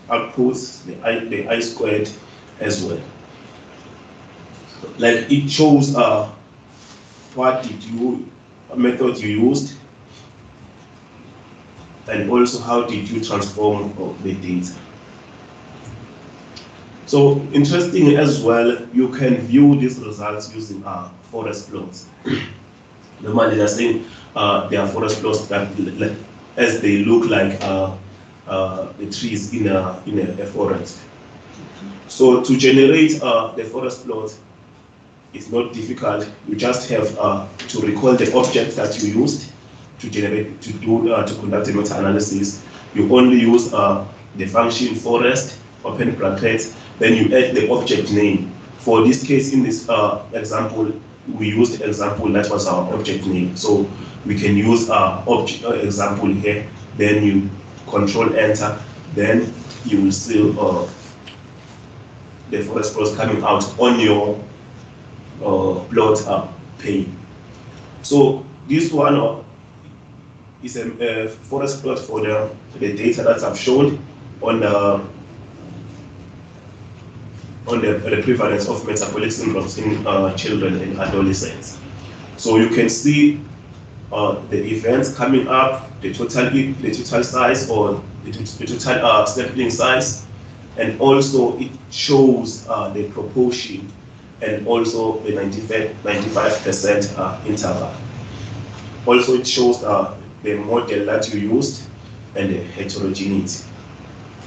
outputs, the I squared as well. Like it shows what method you used, and also how did you transform the data. So interesting as well, you can view these results using forest plots. Normally they're saying they are forest plots that as they look like the trees in a forest. So to generate the forest plot, it's not difficult. You just have to recall the object that you used to conduct a meta-analysis. You only use the function forest, open brackets, then you add the object name. For this case, in this example, we used the example that was our object name. So we can use our object example here. Then you control enter. Then you will see the forest plot coming out on your plot pane. So this one is a forest plot for the data that I've shown on the prevalence of metabolic syndromes in children and adolescents. So you can see the events coming up, the total size or the total sampling size, and also it shows the proportion and also the 95% interval. Also it shows the model that you used and the heterogeneity.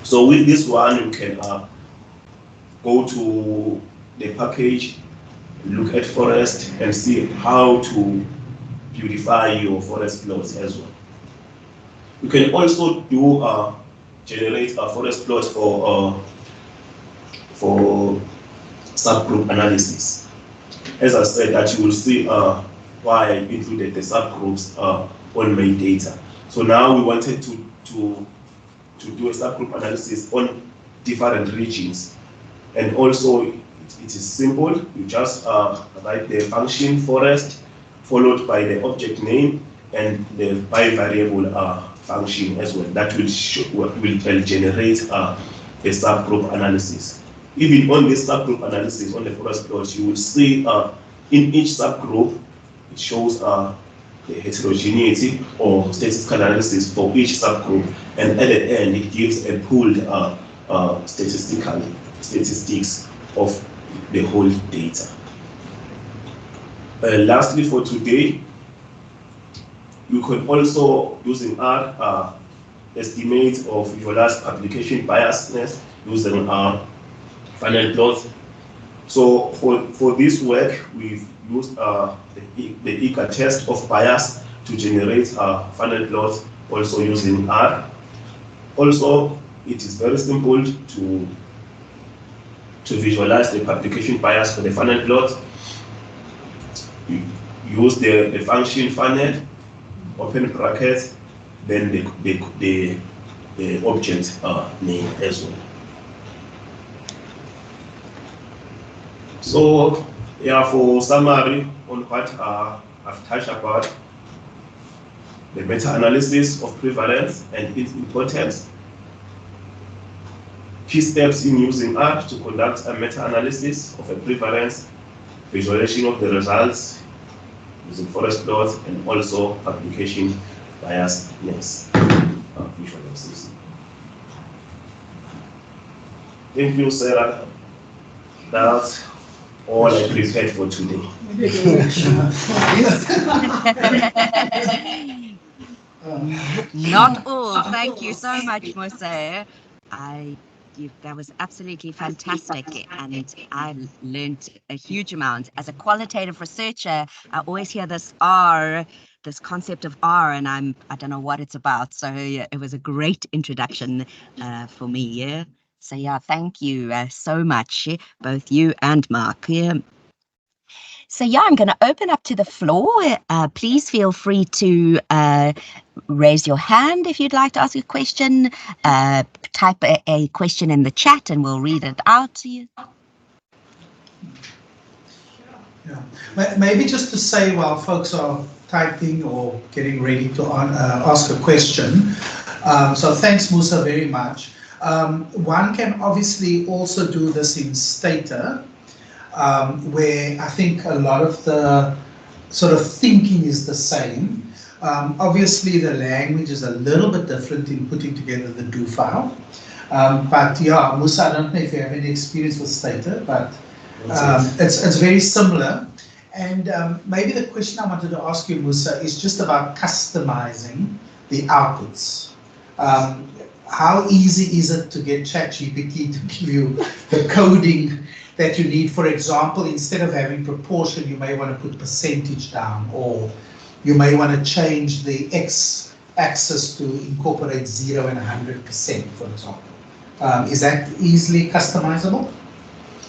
So with this one, you can go to the package, look at forest, and see how to beautify your forest plots as well. You can also do generate a forest plot for subgroup analysis. As I said, that you will see why I included the subgroups on my data. So now we wanted to do a subgroup analysis on different regions. And also it is simple. You just write the function forest followed by the object name and the bivariable function as well. That will generate a subgroup analysis. Even on this subgroup analysis on the forest plot, you will see in each subgroup it shows the heterogeneity or statistical analysis for each subgroup, and at the end it gives a pooled statistics of the whole data. Lastly, for today, you can also, using R, estimate or visualize publication biasness using funnel plots. So for this work, we've used the Eager test of bias to generate funnel plots, also using R. Also, it is very simple to visualize the publication bias for the funnel plot. You use the function funnel, open brackets, then the object name as well. So, yeah, for summary on what I've touched about, the meta-analysis of prevalence and its importance. Key steps in using R to conduct a meta-analysis of a prevalence, visualization of the results using forest plots, and also publication biasness visualization. Thank you, Sarah. That's all I prepared for today. Not all. Thank you so much, Musa. That was absolutely fantastic, and I learned a huge amount. As a qualitative researcher, I always hear this concept of R, and I don't know what it's about. So yeah, it was a great introduction for me. Yeah. So yeah, thank you so much, both you and Mark. Yeah. So yeah, I'm going to open up to the floor. Please feel free to raise your hand if you'd like to ask a question. Type a question in the chat and we'll read it out to you. Yeah, maybe just to say while folks are typing or getting ready to ask a question. So thanks, Musa, very much. One can obviously also do this in Stata, where I think a lot of the sort of thinking is the same. Obviously, the language is a little bit different in putting together the do file. But yeah, Musa, I don't know if you have any experience with Stata, but it's very similar. And maybe the question I wanted to ask you, Musa, is just about customizing the outputs. How easy is it to get ChatGPT to give you the coding that you need? For example, instead of having proportion, you may want to put percentage down, or you may want to change the x-axis to incorporate 0 and 100%, for example. Is that easily customizable?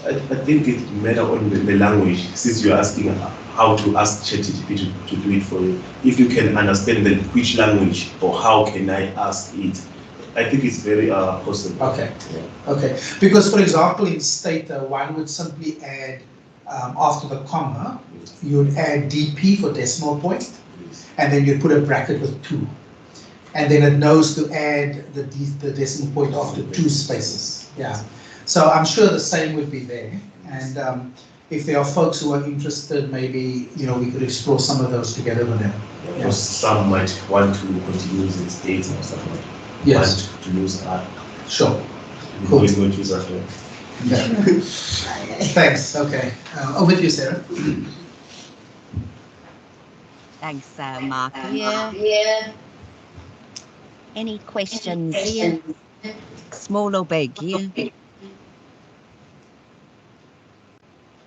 I think it matters on the language, since you're asking how to ask ChatGPT to do it for you. If you can understand which language or how can I ask it, I think it's very possible. Okay. Yeah. Okay. Because, for example, in Stata, one would simply add after the comma, you would add DP for decimal point, and then you put a bracket with 2, and then it knows to add the decimal point after 2 spaces. Yeah. So I'm sure the same would be there. And if there are folks who are interested, maybe we could explore some of those together with them. Yeah. Some might want to continue using Stata or something. Yes. Want to use that. Sure. Cool. Always going to use that. Yeah. Thanks. Okay. Over to you, Sarah. Thanks, Mark. Yeah. Any questions here? Small or big? Yeah.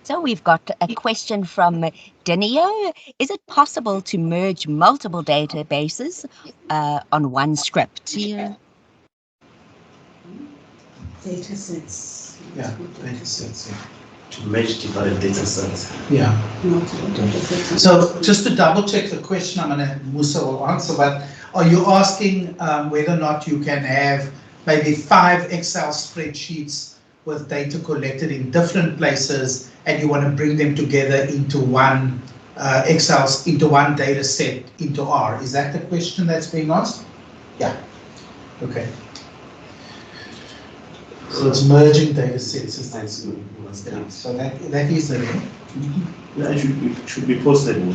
So we've got a question from Denio. Is it possible to merge multiple databases on one script? Yeah. Data sets. Yeah, data sets. Yeah. To merge different data sets. Yeah. Multiple data sets. So just to double check the question, Musa will answer, but are you asking whether or not you can have maybe 5 Excel spreadsheets with data collected in different places, and you want to bring them together into one into one data set into R? Is that the question that's being asked? Yeah. Okay. So it's merging data sets. Yeah. So that is the name. Yeah, it should be possible,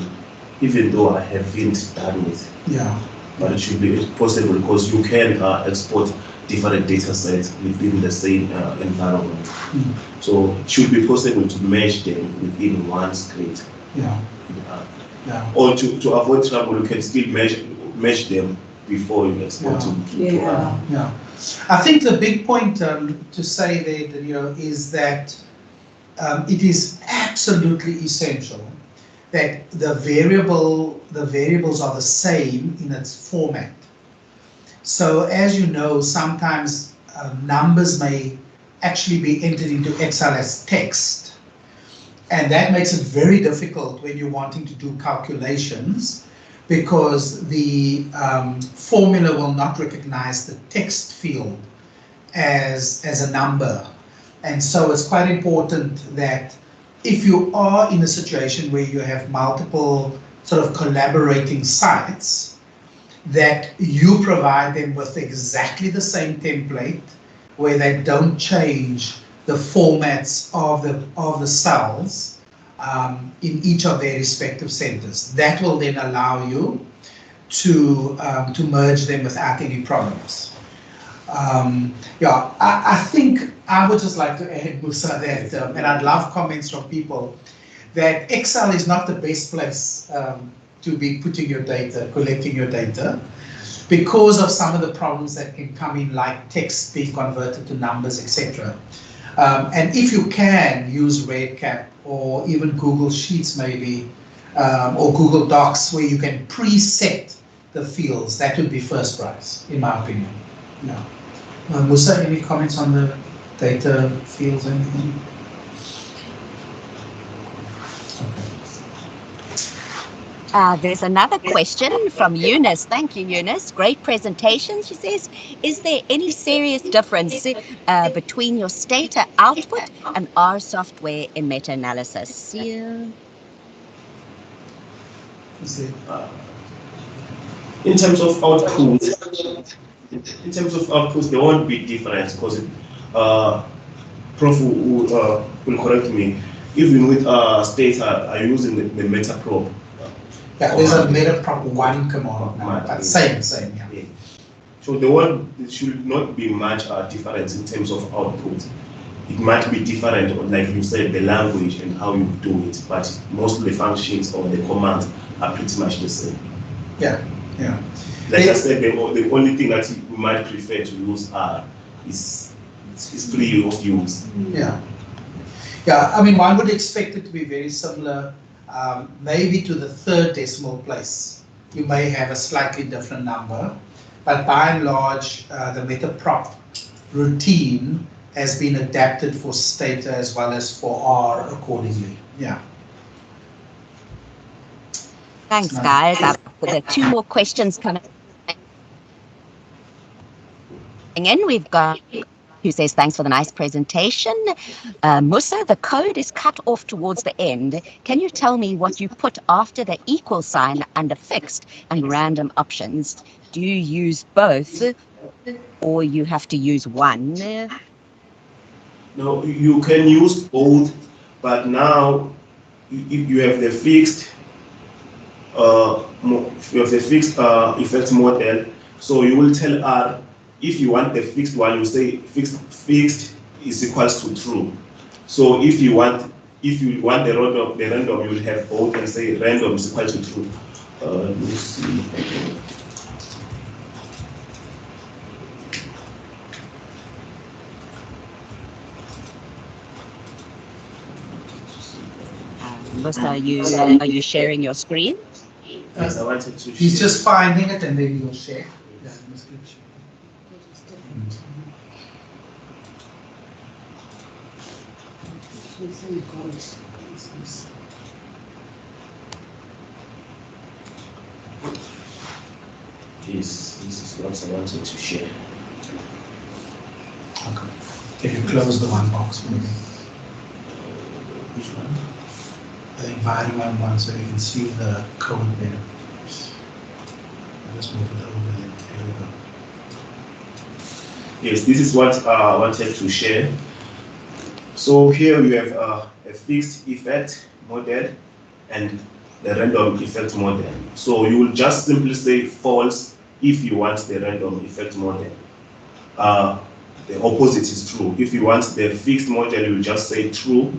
even though I haven't done it. Yeah. But it should be possible because you can export different data sets within the same environment. So it should be possible to merge them within one script. Yeah. Or to avoid trouble, you can still merge them before you export to R. Yeah. I think the big point to say there, is that it is absolutely essential that the variables are the same in its format. So as you know, sometimes numbers may actually be entered into Excel as text, and that makes it very difficult when you're wanting to do calculations, because the formula will not recognize the text field as a number. And so it's quite important that if you are in a situation where you have multiple sort of collaborating sites, that you provide them with exactly the same template where they don't change the formats of the cells in each of their respective centers. That will then allow you to merge them without any problems. I think I would just like to add, Musa, that, and I'd love comments from people, that Excel is not the best place to be putting your data, collecting your data, because of some of the problems that can come in, like text being converted to numbers, etc. And if you can use RedCap or even Google Sheets maybe, or Google Docs, where you can preset the fields, that would be first prize, in my opinion. Yeah. Musa, any comments on the data fields or anything? There's another question from Eunice. Thank you, Eunice. Great presentation, she says. Is there any serious difference between your Stata output and R software in meta-analysis? In terms of output, there won't be difference, because Prof will correct me. Even with Stata, I'm using the Meta-prop. Yeah, there's a Meta-prop 1 command now, but same, yeah. So it should not be much difference in terms of output. It might be different, like you said, the language and how you do it, but most of the functions or the commands are pretty much the same. Yeah. Like I said, the only thing that we might prefer to use R is free of use. Yeah. I mean, one would expect it to be very similar, maybe to the third decimal place. You may have a slightly different number, but by and large, the Meta-prop routine has been adapted for Stata as well as for R accordingly. Yeah. Thanks, guys. There are 2 more questions coming in. We've got who says, thanks for the nice presentation. Musa, the code is cut off towards the end. Can you tell me what you put after the equal sign under fixed and random options? Do you use both, or you have to use one? No, you can use both, but now you have the fixed effect model. So you will tell R, if you want the fixed one, you say fixed is equals to true. So if you want the random, you will have both and say random is equal to true. Let me see. Musa, are you sharing your screen? Yes, I wanted to. He's just finding it and then he'll share. Yeah, This is what I wanted to share. Okay. Can you close the one box maybe? Which one? The environment one, so you can see the code there. I'll just move it over there. There we go. Yes, this is what I wanted to share. So here we have a fixed effect model and the random effect model. So you will just simply say false if you want the random effect model. The opposite is true. If you want the fixed model, you will just say true,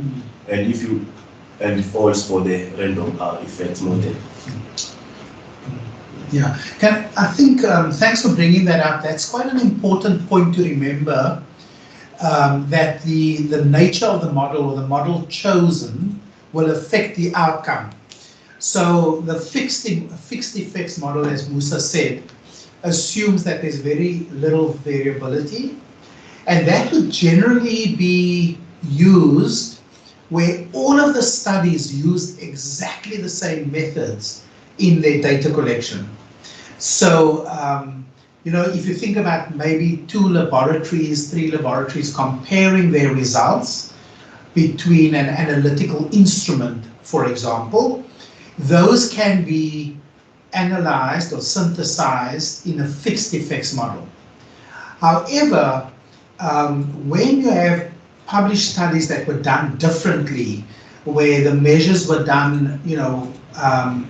and false for the random effect model. Yeah, I think, thanks for bringing that up. That's quite an important point to remember, that the nature of the model or the model chosen will affect the outcome. So the fixed effects model, as Musa said, assumes that there's very little variability, and that would generally be used where all of the studies used exactly the same methods in their data collection. So, if you think about maybe 2 laboratories, 3 laboratories comparing their results between an analytical instrument, for example, those can be analyzed or synthesized in a fixed effects model. However, when you have published studies that were done differently, where the measures were done,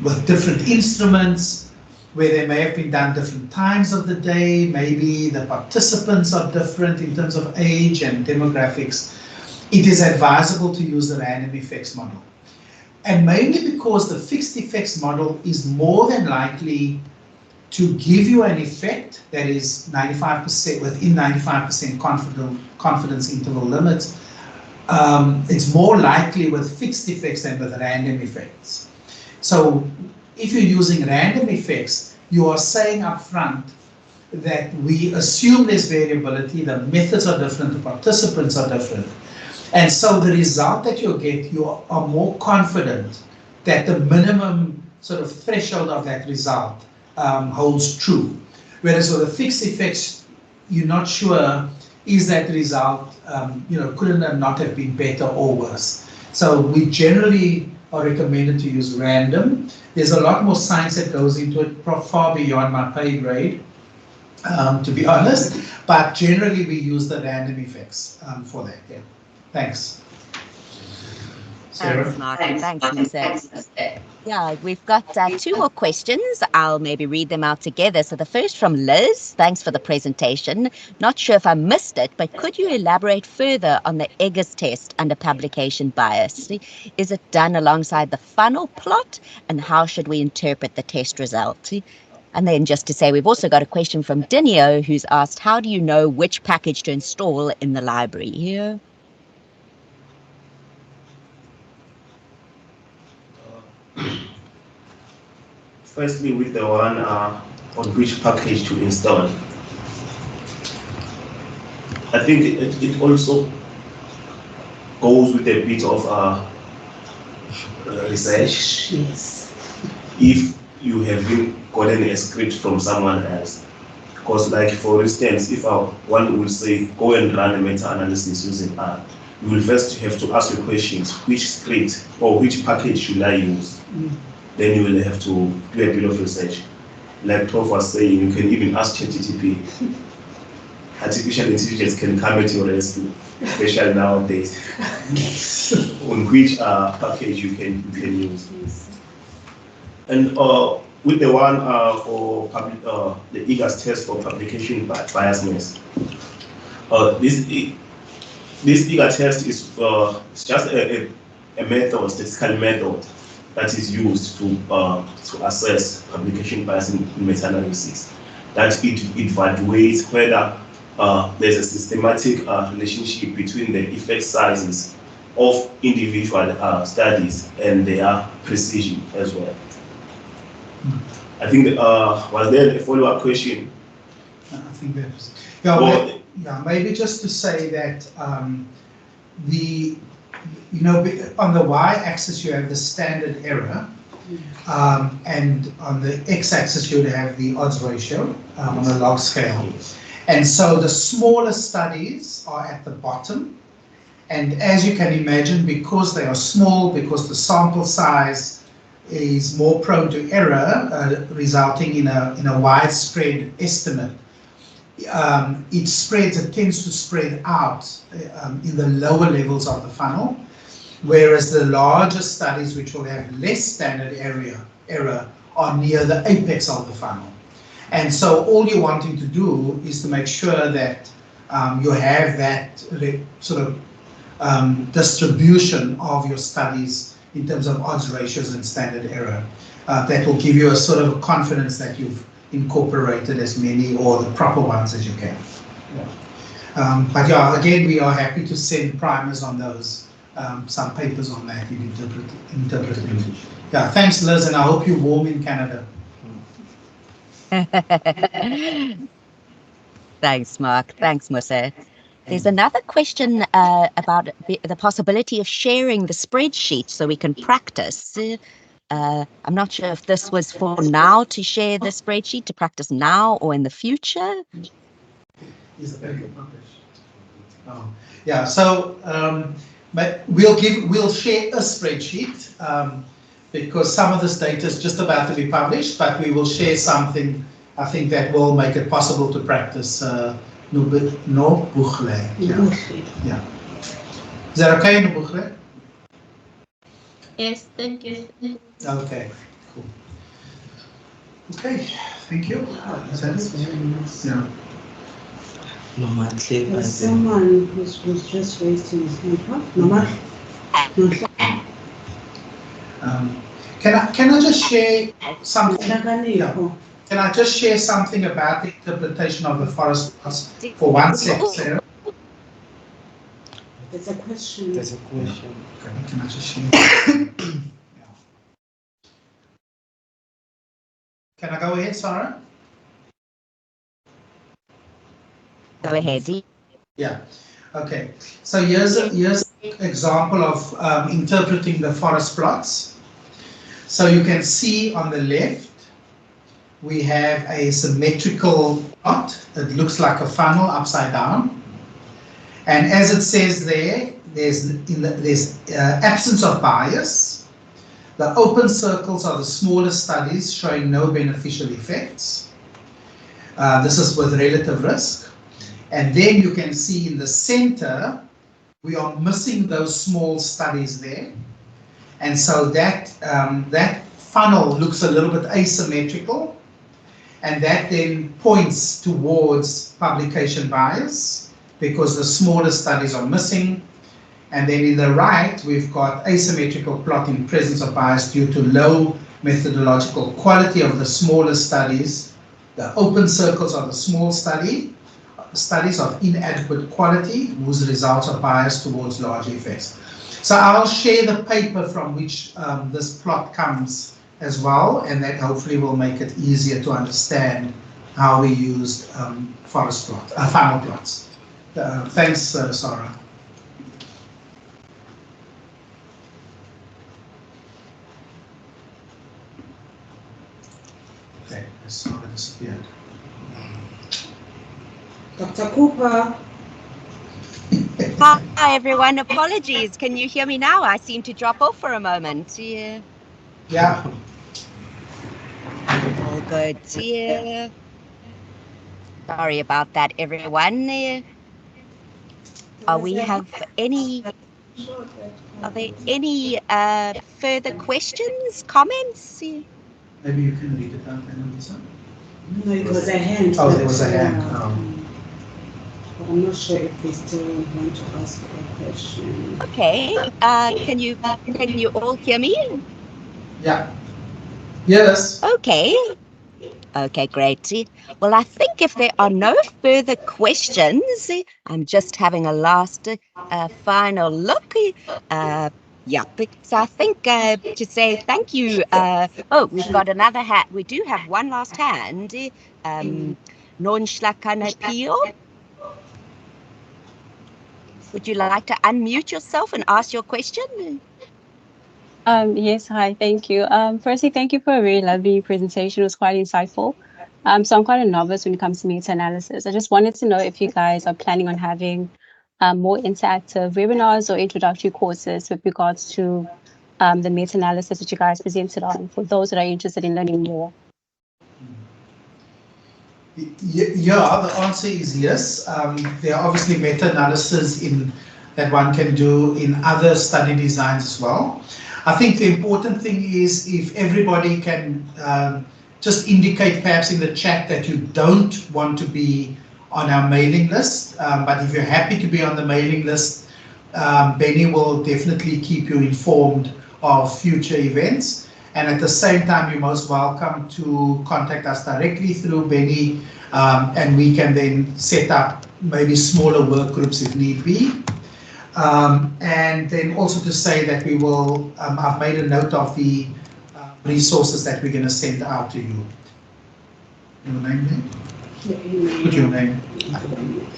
with different instruments, where they may have been done different times of the day, maybe the participants are different in terms of age and demographics, it is advisable to use the random effects model. And mainly because the fixed effects model is more than likely to give you an effect that is 95% within 95% confidence interval limits. It's more likely with fixed effects than with random effects. So if you're using random effects, you are saying up front that we assume there's variability, the methods are different, the participants are different. And so the result that you'll get, you are more confident that the minimum sort of threshold of that result holds true. Whereas with the fixed effects, you're not sure, is that result, couldn't it not have been better or worse? So we generally are recommended to use random. There's a lot more science that goes into it, far beyond my pay grade, to be honest, but generally we use the random effects for that. Yeah. Thanks. Sarah? Thanks, Martin. Thanks, Musa. Yeah, we've got 2 more questions. I'll maybe read them out together. So the first from Liz, thanks for the presentation. Not sure if I missed it, but could you elaborate further on the Eggers test under publication bias? Is it done alongside the funnel plot, and how should we interpret the test result? And then just to say, we've also got a question from Dinio, who's asked, how do you know which package to install in the library here? Firstly, with the one on which package to install, I think it also goes with a bit of research. Yes. If you have been gotten a script from someone else, because like for instance, if one will say go and run a meta-analysis using R, you will first have to ask your questions: which script or which package should I use? Then you will have to do a bit of research. Like Prof was saying, you can even ask ChatGPT. Artificial intelligence can come at your rescue, especially nowadays, on which package you can use. And with the one for the Eggers test for publication biasness, this Eggers test is just a method, statistical method that is used to assess publication bias in meta-analysis. That it evaluates whether there's a systematic relationship between the effect sizes of individual studies and their precision as well. I think was there a follow-up question? I think that was, maybe just to say that on the y-axis you have the standard error, and on the x-axis you would have the odds ratio on the log scale. And so the smaller studies are at the bottom, and as you can imagine, because they are small, because the sample size is more prone to error, resulting in a widespread estimate, it tends to spread out in the lower levels of the funnel, whereas the larger studies, which will have less standard error, are near the apex of the funnel. And so all you're wanting to do is to make sure that you have that sort of distribution of your studies in terms of odds ratios and standard error. that will give you a sort of confidence that you've incorporated as many or the proper ones as you can. But yeah, again, we are happy to send primers on those, some papers on that in interpreting. Yeah, thanks, Liz, and I hope you're warm in Canada. Thanks, Mark. Thanks, Musa. There's another question about the possibility of sharing the spreadsheet so we can practice. I'm not sure if this was for now to share the spreadsheet, to practice now or in the future. Is the paper published? Oh, yeah. So, but we'll share a spreadsheet because some of this data is just about to be published, but we will share something. I think that will make it possible to practice. No Buchle. Yeah. Is that okay, no Buchle? Yes, thank you. Okay, cool. Okay, thank you. Is that it? Yeah. There's someone who's just raised his hand. Mama? Can I just share something? Yeah. Can I just share something about the interpretation of the forest plots for 1 second, Sarah? There's a question. Okay, can I just share? Can I go ahead, Sarah? Go ahead. Yeah. Okay. So here's an example of interpreting the forest plots. So you can see on the left, we have a symmetrical plot. It looks like a funnel upside down. And as it says there, there's absence of bias. The open circles are the smallest studies showing no beneficial effects. This is with relative risk. And then you can see in the center, we are missing those small studies there. And so that funnel looks a little bit asymmetrical. And that then points towards publication bias because the smaller studies are missing. And then in the right, we've got asymmetrical plot in presence of bias due to low methodological quality of the smaller studies. The open circles are the small studies of inadequate quality whose results are biased towards large effects. So I'll share the paper from which this plot comes as well, and that hopefully will make it easier to understand how we used forest plot, funnel plots. Thanks, Sarah. Okay, Sarah disappeared. Dr. Cooper. Hi, everyone. Apologies. Can you hear me now? I seem to drop off for a moment. Yeah. All good. Yeah. Sorry about that, everyone. Are there any further questions, comments? Maybe you can read it out and answer. No, it was a hand. Oh, there was a hand. But I'm not sure if they still want to ask a question. Okay. Can you all hear me? Yeah. Yes. Okay. Okay, great. Well, I think if there are no further questions, I'm just having a last final look. Yeah, so I think to say thank you. Oh, we've got another hat. We do have one last hand. Nonhlakanapio. Would you like to unmute yourself and ask your question? Yes, hi, thank you. Firstly, thank you for a very lovely presentation. It was quite insightful. So I'm quite a novice when it comes to meta-analysis. I just wanted to know if you guys are planning on having more interactive webinars or introductory courses with regards to the meta-analysis that you guys presented on for those that are interested in learning more. Yeah, the answer is yes. There are obviously meta-analysis that one can do in other study designs as well. I think the important thing is if everybody can just indicate perhaps in the chat that you don't want to be on our mailing list, but if you're happy to be on the mailing list, Benny will definitely keep you informed of future events. And at the same time, you're most welcome to contact us directly through Benny, and we can then set up maybe smaller work groups if need be. And then also to say that we will, I've made a note of the resources that we're going to send out to you. Your name there? Put your name.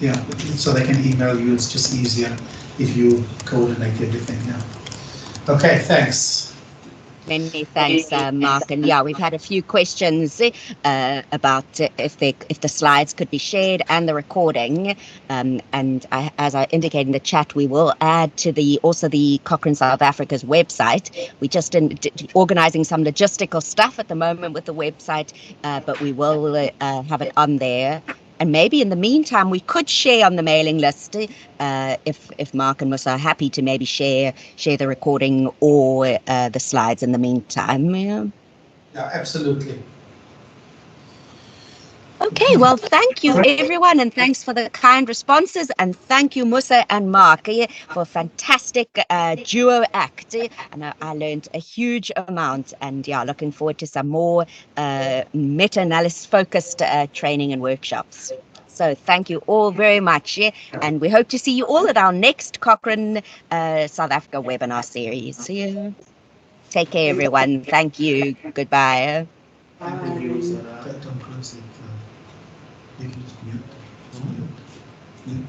Yeah, so they can email you. It's just easier if you coordinate everything. Yeah. Okay, thanks. Many thanks, Mark. And yeah, we've had a few questions about if the slides could be shared and the recording. And as I indicated in the chat, we will add to also the Cochrane South Africa's website. We're just organizing some logistical stuff at the moment with the website, but we will have it on there. And maybe in the meantime, we could share on the mailing list if Mark and Musa are happy to maybe share the recording or the slides in the meantime. Yeah, absolutely. Okay, well, thank you, everyone, and thanks for the kind responses, and thank you, Musa and Mark, for a fantastic duo act. And I learned a huge amount, and yeah, looking forward to some more meta-analysis focused training and workshops. So thank you all very much, and we hope to see you all at our next Cochrane South Africa webinar series. Take care, everyone. Thank you. Goodbye. Thank you, Sarah. Don't close it. You can just mute.